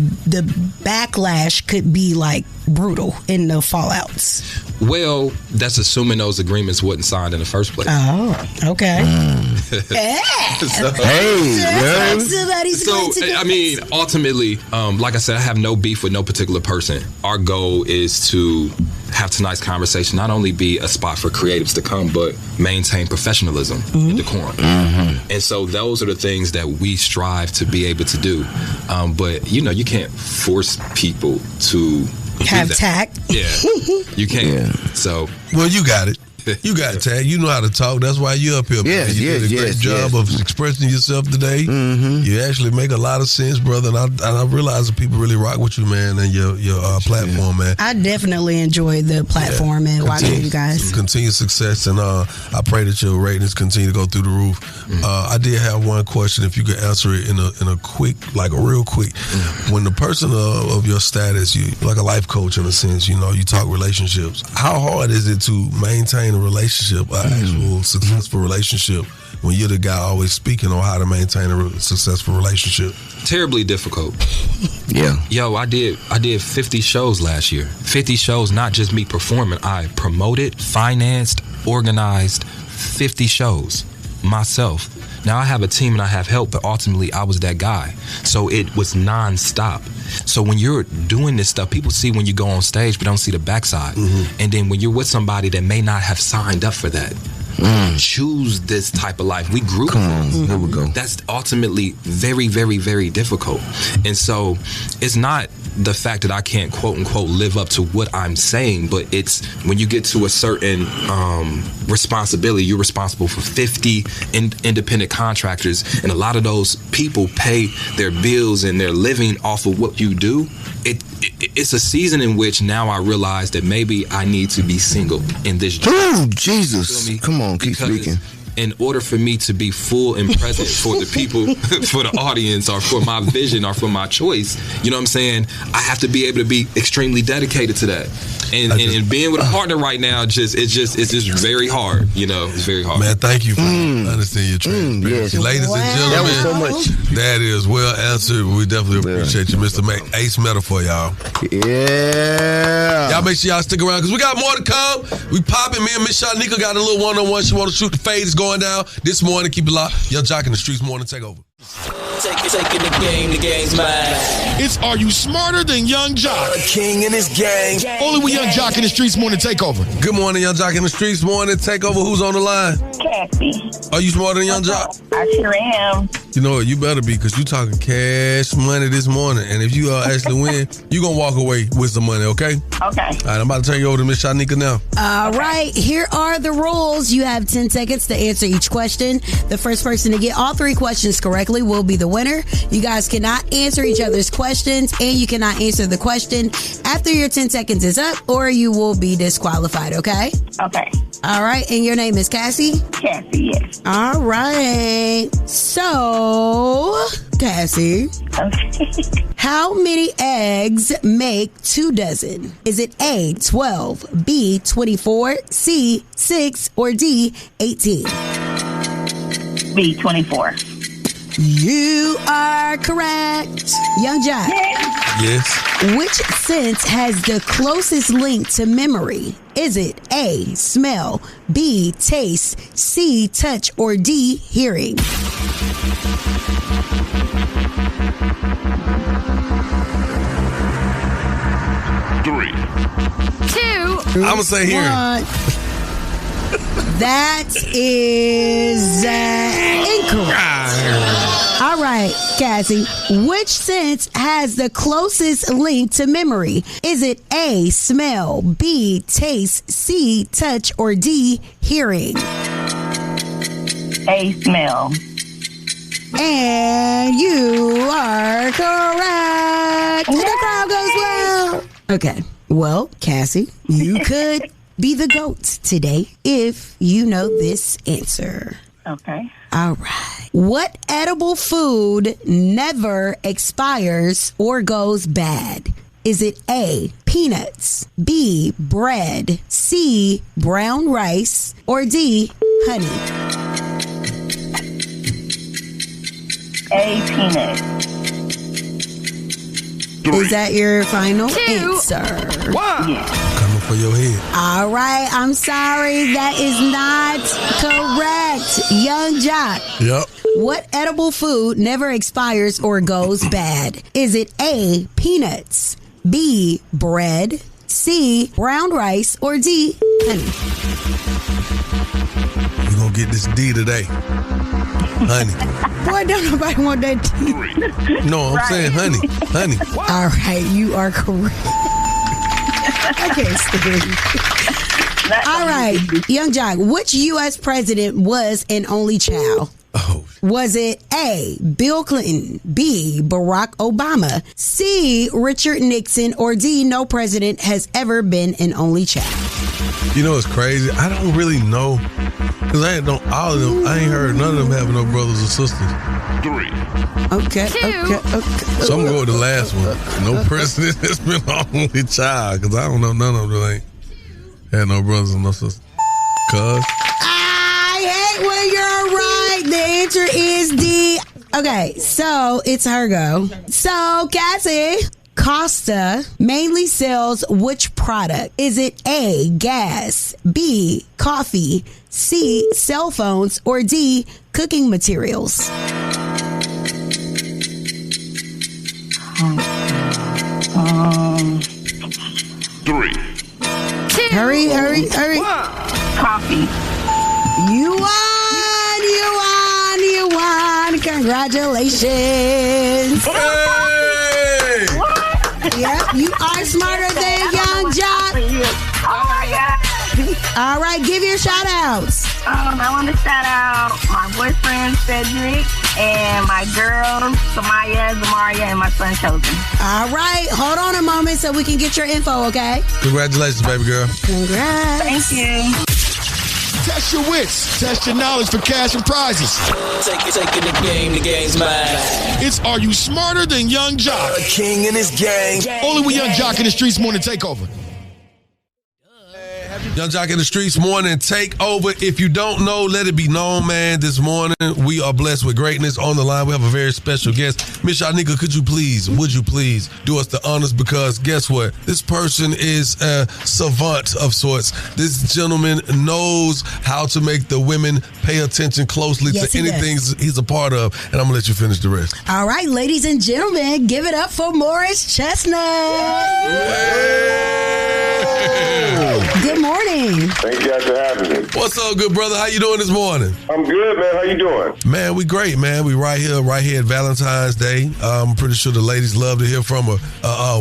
backlash could be like brutal in the fallouts. Well, that's assuming those agreements wasn't signed in the first place. Oh, okay. Ultimately, like I said, I have no beef with no particular person. Our goal is to have tonight's conversation not only be a spot for creatives to come, but maintain professionalism and decorum. And so those are the things that we strive to be able to do. But, you can't force people to have tact. Yeah, you can't. Yeah. So, well, you got it. You got it, Tag. You know how to talk. That's why you're up here. Yes, you did a great job of expressing yourself today. You actually make a lot of sense, brother. And I realize that people really rock with you, man, and your platform, man. I definitely enjoy the platform and watching you guys. Continued success, and I pray that your ratings continue to go through the roof. I did have one question, if you could answer it in a quick, like a real quick. When the person of your status, you like a life coach in a sense, you talk relationships. How hard is it to maintain a relationship, an actual successful relationship, when you're the guy always speaking on how to maintain a successful relationship? Terribly difficult. Yeah. Yo, I did 50 shows last year. 50 shows, not just me performing. I promoted, financed, organized 50 shows myself. Now I have a team and I have help, but ultimately I was that guy. So it was nonstop. So when you're doing this stuff, people see when you go on stage, but don't see the backside. And then when you're with somebody that may not have signed up for that, choose this type of life. We grew here we go. That's ultimately very, very, very difficult. And so it's not the fact that I can't quote unquote live up to what I'm saying, but it's when you get to a certain responsibility, you're responsible for 50 independent contractors, and a lot of those people pay their bills and they're living off of what you do. It's a season in which now I realize that maybe I need to be single in this job. Oh, Jesus. Come on, keep speaking. In order for me to be full and present for the people, for the audience, or for my vision, or for my choice, you know what I'm saying? I have to be able to be extremely dedicated to that. And being with a partner right now, it's just very hard. You know, it's very hard. Man, thank you for understanding your transparency. Yes. Ladies and gentlemen, that was so much. That is well answered. We definitely appreciate you, Mr. Mac. Ace Metaphor, y'all. Yeah. Y'all make sure y'all stick around because we got more to come. We popping. Me and Miss Shyneka got a little one-on-one. She want to shoot the fade. Is going down this morning. Keep it locked. Young Jock in the Streetz Morning Takeover. Taking the game's mine. It's Are You Smarter Than Young Jock? The king and his gang. Only with Young Jock in the Streetz Morning Takeover. Good morning, Young Jock in the Streetz Morning Takeover. Who's on the line? Cassie. Are you smarter than Young Jock? I sure am. You know what? You better be because you talking cash money this morning. And if you actually win, you going to walk away with some money, okay? Okay. All right, I'm about to turn you over to Miss Shyneka now. All right, here are the rules. You have 10 seconds to answer each question. The first person to get all 3 questions correctly will be the winner. You guys cannot answer each other's questions, and you cannot answer the question after your 10 seconds is up, or you will be disqualified, okay? Okay. All right, and your name is Cassie? Cassie, yes. All right. So, Cassie. Okay. How many eggs make 2 dozen? Is it A, 12, B, 24, C, 6, or D, 18? B, 24. You are correct. Young Jock. Yes. Which sense has the closest link to memory? Is it A, smell, B, taste, C, touch, or D, hearing? Three. 2. I'm going to say hearing. 1. That is incorrect. All right, Cassie. Which sense has the closest link to memory? Is it A, smell, B, taste, C, touch, or D, hearing? A, smell. And you are correct. And the crowd goes well. Okay. Well, Cassie, you could be the GOAT today if you know this answer. Okay. All right. What edible food never expires or goes bad? Is it A, peanuts, B, bread, C, brown rice, or D, honey? A, peanut. Is that your final answer? Wow. Yeah. Coming for your head. All right. I'm sorry. That is not correct. Young Jock. Yep. What edible food never expires or goes bad? Is it A, peanuts, B, bread, C, brown rice, or D, honey? You're going to get this D today. Honey. Boy, don't nobody want that D. No, I'm saying honey. Honey. All right, you are correct. I can't stand you. All right, Young Jock, which U.S. president was an only child? Oh. Was it A, Bill Clinton, B, Barack Obama, C, Richard Nixon, or D, no president has ever been an only child? You know what's crazy? I don't really know. Because I ain't know all of them. I ain't heard none of them having no brothers or sisters. 3. Okay. So I'm going to go with the last one. No president has been an only child. Because I don't know none of them ain't had no brothers and no sisters. Cuz. I hate when you're right. The answer is D. Okay, so it's her go. So, Cassie, Costa mainly sells which product? Is it A, gas, B, coffee, C, cell phones, or D, cooking materials? 3. Hurry. Coffee. You won. Congratulations. Hey! Yep, you are smarter than Young Jock. Oh my God. All right, give your shout outs. I want to shout out my boyfriend Cedric and my girls Samaya, Zamaria, and my son Chosen. All right, hold on a moment so we can get your info, okay? Congratulations, baby girl. Congrats. Thank you. Test your wits. Test your knowledge for cash and prizes. Taking the game's mine. It's Are You Smarter Than Young Jock? The king and his gang. Only with Young Jock in the Streetz Morning Takeover. Young Jock and the Streetz Morning Takeover. If you don't know, let it be known, man. This morning, we are blessed with greatness. On the line, we have a very special guest. Miss Shyneka, would you please do us the honors? Because guess what? This person is a savant of sorts. This gentleman knows how to make the women pay attention closely to anything he's a part of. And I'm going to let you finish the rest. All right, ladies and gentlemen, give it up for Morris Chestnut. Good morning. Thank you guys for having me. What's up, good brother? How you doing this morning? I'm good, man. How you doing? Man, we great, man. We right here at Valentine's Day. I'm pretty sure the ladies love to hear from a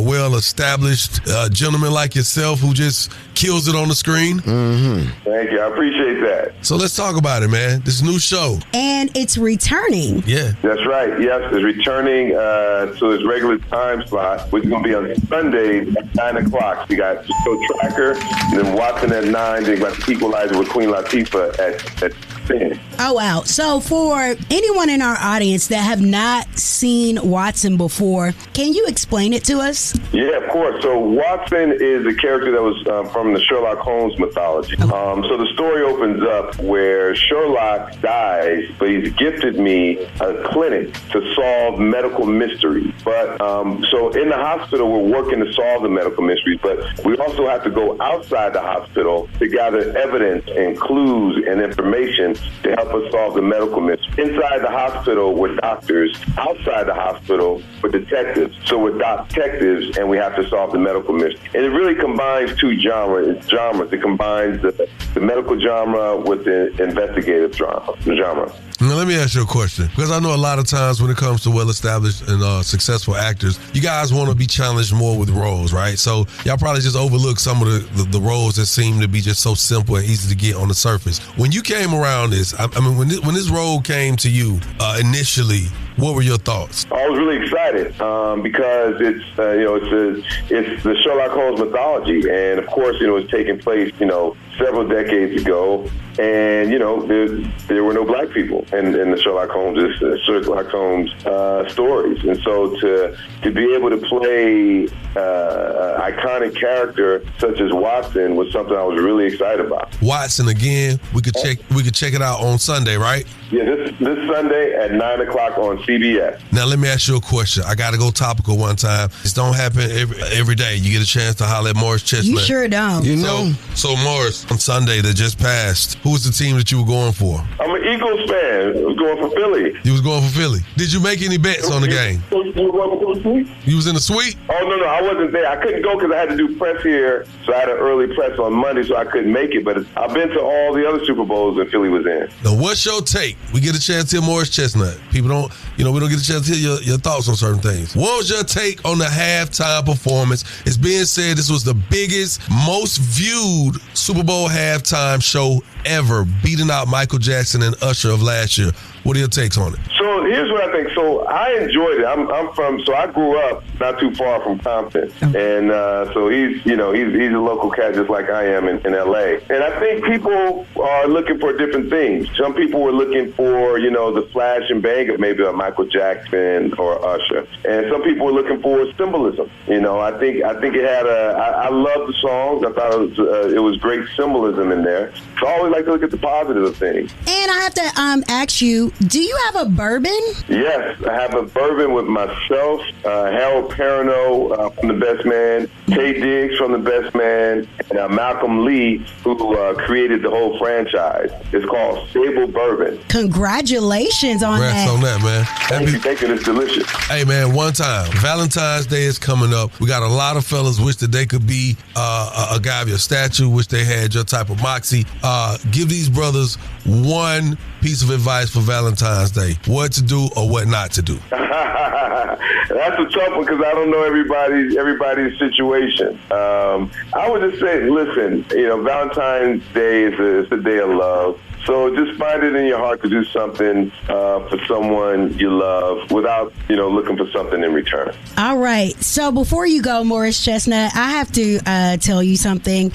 well-established gentleman like yourself who just kills it on the screen. Mm-hmm. Thank you. I appreciate that. So let's talk about it, man. This new show. And it's returning. Yeah. That's right. Yes, it's returning to its regular time slot, which is going to be on Sunday at 9 o'clock. We got Show Tracker, and then Watson at 9, then we got the Equalizer with Queen Latifah at 10. Oh, wow. So for anyone in our audience that have not seen Watson before, can you explain it to us? Yeah, of course. So Watson is a character that was from the Sherlock Holmes mythology. So the story opens up where Sherlock dies, but he's gifted me a clinic to solve medical mysteries. But so in the hospital, we're working to solve the medical mysteries, but we also have to go outside the hospital to gather evidence and clues and information to help us solve the medical mystery. Inside the hospital, we're doctors. Outside the hospital, we're detectives. So we're detectives, and we have to solve the medical mystery. And it really combines two genres. It combines the medical genre with the investigative genre. Now, let me ask you a question, because I know a lot of times when it comes to well-established and successful actors, you guys want to be challenged more with roles, right? So y'all probably just overlook some of the roles that seem to be just so simple and easy to get on the surface. When you came around this, I mean, when this role came to you initially, what were your thoughts? I was really excited because it's the Sherlock Holmes mythology, and of course, it's taking place several decades ago, and there were no black people in the Sherlock Holmes stories, and so to be able to play an iconic character such as Watson was something I was really excited about. Watson, again, we could check it out on Sunday, right? Yeah, this Sunday at 9 o'clock on CBS. Now, let me ask you a question. I got to go topical one time. This don't happen every day. You get a chance to holler at Morris Chestnut. You sure don't. So Morris, on Sunday that just passed, who was the team that you were going for? I'm an Eagles fan. I was going for Philly. You was going for Philly. Did you make any bets on the game? You was in the suite? Oh, no, I wasn't there. I couldn't go because I had to do press here, so I had an early press on Monday, so I couldn't make it. But I've been to all the other Super Bowls that Philly was in. Now, what's your take? We get a chance to hear Morris Chestnut. People don't, we don't get a chance to hear your thoughts on certain things. What was your take on the halftime performance? It's being said this was the biggest, most viewed Super Bowl halftime show ever, beating out Michael Jackson and Usher of last year. What are your takes on it? So here's what I think. So I enjoyed it. I grew up not too far from Compton. And so he's a local cat just like I am in LA. And I think people are looking for different things. Some people were looking for, the flash and bang of maybe a Michael Jackson or Usher. And some people were looking for symbolism. I think it had I love the songs. I thought it was great symbolism in there. So I always like to look at the positive of things. And I have to ask you, do you have a bourbon? Yes, I have a bourbon with myself, Harold Perrineau from The Best Man, Tay Diggs from The Best Man, and Malcolm Lee, who created the whole franchise. It's called Stable Bourbon. Congratulations on that. Congrats on that, man. Thank you. It's delicious. Hey, man, one time, Valentine's Day is coming up. We got a lot of fellas wish that they could be a guy of your stature, wish they had your type of moxie. Give these brothers one piece of advice for Valentine's Day. What to do or what not to do. That's a tough one because I don't know everybody's situation. I would just say, listen, Valentine's Day is a day of love. So just find it in your heart to do something for someone you love without, looking for something in return. All right. So before you go, Morris Chestnut, I have to tell you something.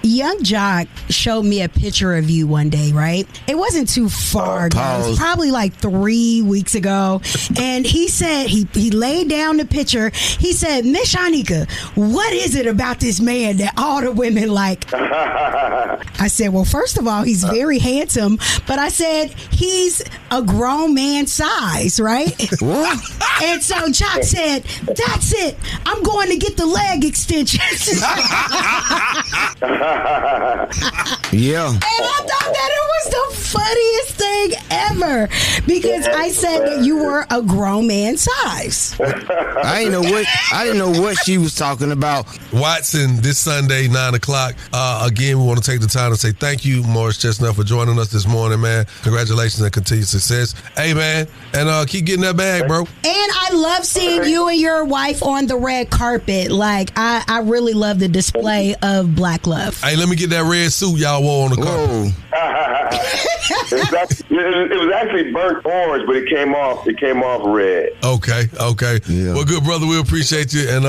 Young Jock showed me a picture of you one day, right? It wasn't too far ago. It was probably like 3 weeks ago. And he said, he laid down the picture. He said, Miss Shyneka, what is it about this man that all the women like? I said, well, first of all, he's very handsome. But I said, he's a grown man size, right? What? And so Jock said, that's it. I'm going to get the leg extensions. Yeah. And I thought that it was the funniest thing ever because I said that you were a grown man size. I didn't know what she was talking about. Watson, this Sunday, 9 o'clock. Again, we want to take the time to say thank you, Morris Chestnut, for joining us this morning, man. Congratulations and continued success. Hey, man, and keep getting that bag, bro. And I love seeing you and your wife on the red carpet. Like, I really love the display of black love. Hey, let me get that red suit y'all wore on the carpet. It was actually burnt orange, but it came off red. Okay. Yeah. Well, good brother, we appreciate you, and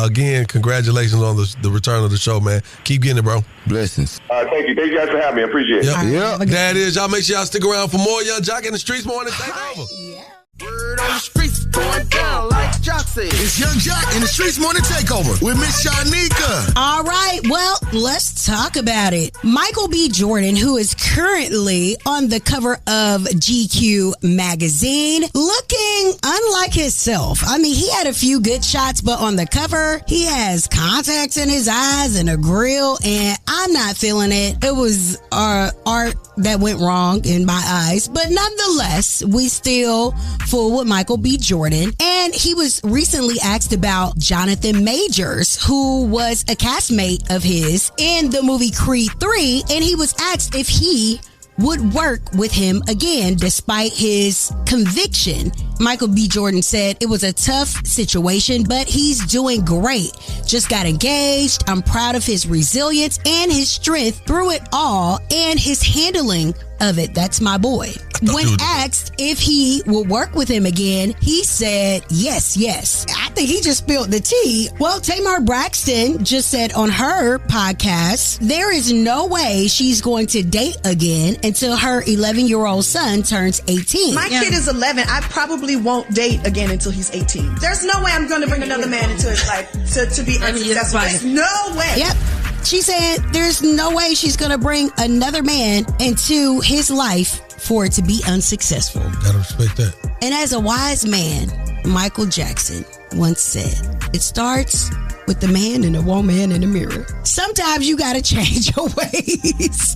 again, congratulations on the return of the show, man. Keep getting it, bro. Blessings. Thank you guys for having me. I appreciate it. Yep. That is, y'all make sure y'all stick around for more Young Jock and the Streetz Morning Takeover. Word on the streets going down like Jock said. It's Young Jock and the Streetz Morning Takeover with Miss Shyneka. All right, well, let's talk about it. Michael B. Jordan, who is currently on the cover of GQ magazine, looking unlike himself. I mean, he had a few good shots, but on the cover, he has contacts in his eyes and a grill, and I'm not feeling it. It was art that went wrong in my eyes, but nonetheless, we still fool with Michael B. Jordan. And he was recently asked about Jonathan Majors, who was a castmate of his in the movie Creed 3, and he was asked if he would work with him again despite his conviction. Michael B. Jordan said it was a tough situation, but he's doing great. Just got engaged. I'm proud of his resilience and his strength through it all and his handling of it. That's my boy. When asked if he will work with him again, he said yes. I think he just spilled the tea. Well, Tamar Braxton just said on her podcast, there is no way she's going to date again until her 11-year-old son turns 18. My kid is 11. I probably won't date again until he's 18. There's no way I'm going to bring another man into his life to be unsuccessful. There's no way. Yep. She said there's no way she's going to bring another man into his life for it to be unsuccessful. Gotta respect that. And as a wise man, Michael Jackson once said, it starts with the man and the woman in the mirror. Sometimes you got to change your ways.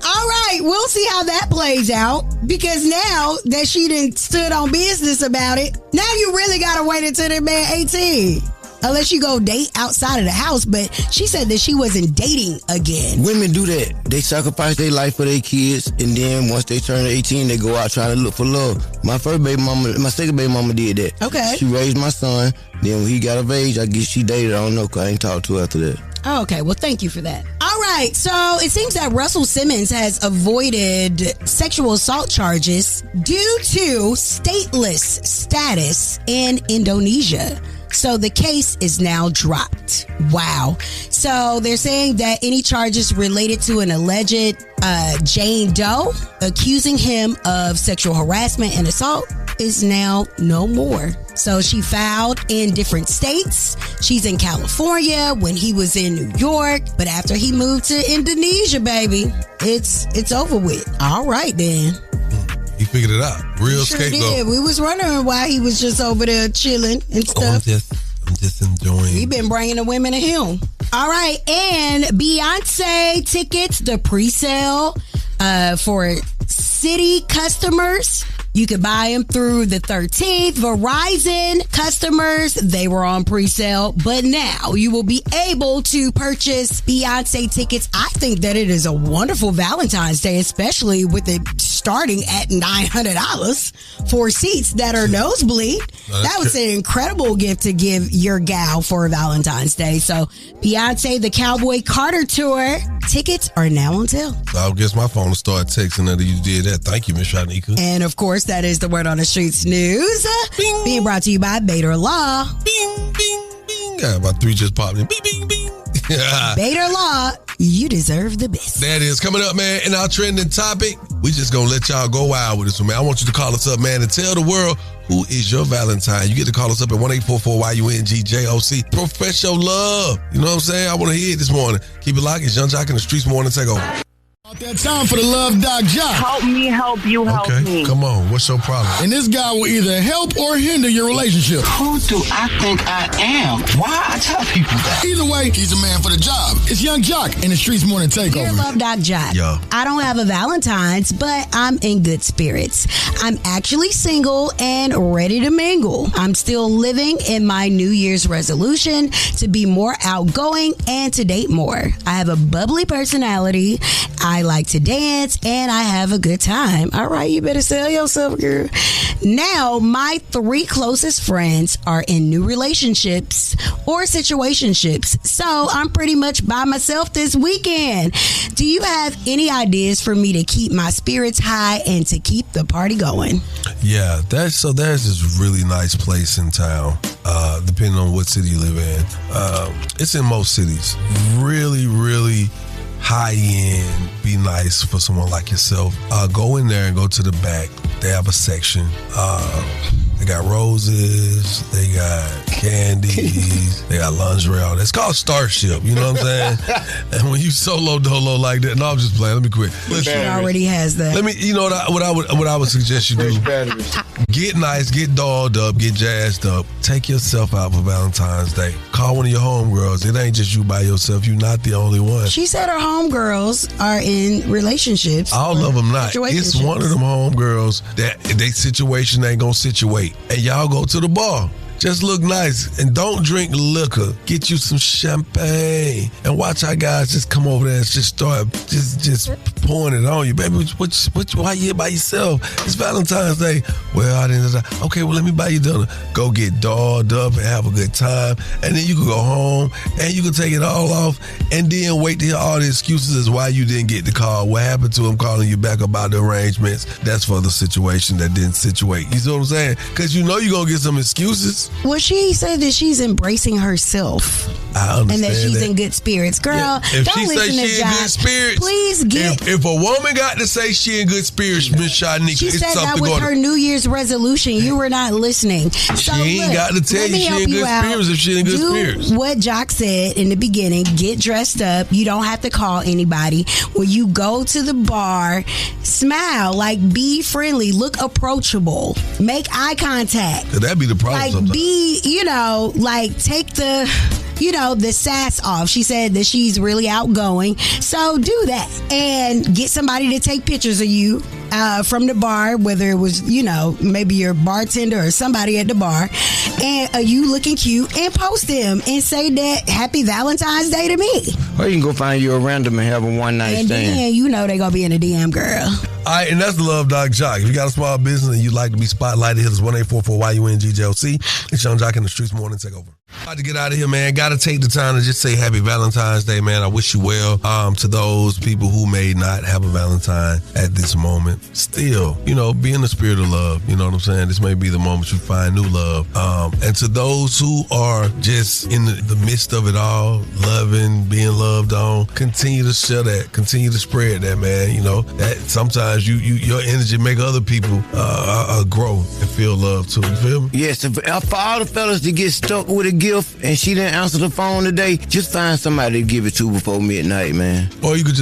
All right, we'll see how that plays out, because now that she done stood on business about it, now you really got to wait until the man 18. Unless you go date outside of the house, but she said that she wasn't dating again. Women do that. They sacrifice their life for their kids, and then once they turn 18, they go out trying to look for love. My second baby mama did that. Okay. She raised my son. Then when he got of age, I guess she dated. I don't know, because I ain't talked to her after that. Oh, okay, well, thank you for that. All right, so it seems that Russell Simmons has avoided sexual assault charges due to stateless status in Indonesia. So the case is now dropped. Wow. So they're saying that any charges related to an alleged Jane Doe accusing him of sexual harassment and assault is now no more. So she filed in different states. She's in California when he was in New York. But after he moved to Indonesia, baby, it's over with. All right, then. He figured it out. Real Sure scapegoat. did. We was wondering why he was just over there chilling and stuff. I'm just enjoying. He been bringing the women to him. All right, and Beyonce tickets, the pre-sale for city customers. You could buy them through the 13th. Verizon customers, they were on pre-sale, but now you will be able to purchase Beyonce tickets. I think that it is a wonderful Valentine's Day, especially with it starting at $900 for seats that are nosebleed. That was an incredible gift to give your gal for Valentine's Day. So Beyonce, the Cowboy Carter Tour, tickets are now on sale. So I guess my phone will start texting that you did that. Thank you, Miss Shyneka. And of course, that is the Word on the Streetz news. Bing. Being brought to you by Bader Law. Bing, bing, bing. Got about 3 just popped in. Bing, bing, bing. Bader Law, you deserve the best. That is coming up, man. In our trending topic, we just gonna let y'all go wild with this one, man. I want you to call us up, man, and tell the world who is your Valentine. You get to call us up at 1-844-YUNGJOC. Profess your love. You know what I'm saying? I want to hear it this morning. Keep it locked. It's Young Jock and the Streetz Morning Takeover. That time for the Love Doc Jock. Help me, help you, help me. Come on. What's your problem? And this guy will either help or hinder your relationship. Who do I think I am? Why I tell people that? Either way, he's a man for the job. It's Young Jock and the Streetz Morning Takeover. Dear Love Doc Jock, Yo. I don't have a Valentine's, but I'm in good spirits. I'm actually single and ready to mingle. I'm still living in my New Year's resolution to be more outgoing and to date more. I have a bubbly personality. I like to dance and I have a good time. All right, you better sell yourself, girl. Now, my 3 closest friends are in new relationships or situationships, so I'm pretty much by myself this weekend. Do you have any ideas for me to keep my spirits high and to keep the party going? Yeah, there's this really nice place in town, depending on what city you live in. It's in most cities. Really, really high end, be nice for someone like yourself. Go in there and go to the back. They have a section. They got roses, they got candies, they got lingerie. It's called Starship, you know what I'm saying? And when you solo dolo like that, no, I'm just playing. Let me quit. She already has that. Let me, you know what I would suggest you do? Get nice, get dolled up, get jazzed up. Take yourself out for Valentine's Day. Call one of your homegirls. It ain't just you by yourself. You're not the only one. She said her homegirls are in relationships. All of them not. It's one of them homegirls that they situation ain't gonna situate. And y'all go to the bar. Just look nice and don't drink liquor. Get you some champagne and watch our guys just come over there and just start just pouring it on you, baby. Why you here by yourself? It's Valentine's Day. Well, I didn't. Okay, well, let me buy you dinner. Go get dolled up and have a good time, and then you can go home and you can take it all off, and then wait to hear all the excuses as why you didn't get the call. What happened to him calling you back about the arrangements? That's for the situation that didn't situate. You see what I'm saying? Because you know you're gonna get some excuses. Well, she said that she's embracing herself. I understand and that she's in good spirits. Girl, yeah. If don't she listen say to she in good spirits, please get... If a woman got to say she in good spirits, Miss Shyneka, she it's said something that was her New Year's resolution. You were not listening. She ain't got to tell you she in good spirits if she in good spirits. Do what Jock said in the beginning. Get dressed up. You don't have to call anybody. When you go to the bar, smile. Like, be friendly. Look approachable. Make eye contact. That'd be the problem like, sometimes. Be, like, take the... the sass off. She said that she's really outgoing. So do that and get somebody to take pictures of you from the bar, whether it was, maybe your bartender or somebody at the bar, and you looking cute, and post them and say that Happy Valentine's Day to me. Or you can go find you a random and have a one night stand. And then they gonna be in a DM, girl. All right, and that's the Love Doc Jock. If you got a small business and you'd like to be spotlighted, hit us 1-844-YUNGJOC. It's Young Jock and the Streetz Morning Takeover. About to get out of here, man. Got to take the time to just say Happy Valentine's Day, man. I wish you well. To those people who may not have a Valentine at this moment, still, be in the spirit of love. You know what I'm saying? This may be the moment you find new love. And to those who are just in the midst of it all, loving, being loved on, continue to share that. Continue to spread that, man. That sometimes your energy make other people grow and feel love too. You feel me? Yes, for all the fellas that get stuck with a gift and she didn't answer the phone today, just find somebody to give it to before midnight, man. Or you could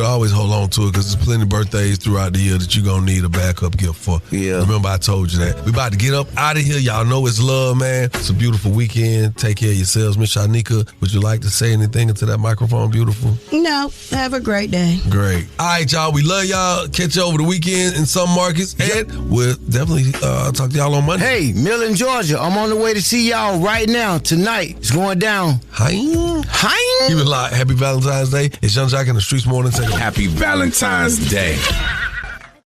always hold on to it, because there's plenty of birthdays throughout the year that you're gonna need a backup gift for. Yeah. Remember I told you that. We about to get up out of here. Y'all know it's love, man. It's a beautiful weekend. Take care of yourselves. Miss Shyneka, would you like to say anything into that microphone, beautiful? No. Have a great day. Great. All right, y'all. We love y'all. Catch you over the weekend in some markets. And we'll definitely talk to y'all on Monday. Hey, Millen, Georgia. I'm on the way to see y'all right now. Tonight, it's going down. Hi. Keep it locked. Happy Valentine's Day. It's Young Jock and the Streetz Morning Takeover. Happy Valentine's Day.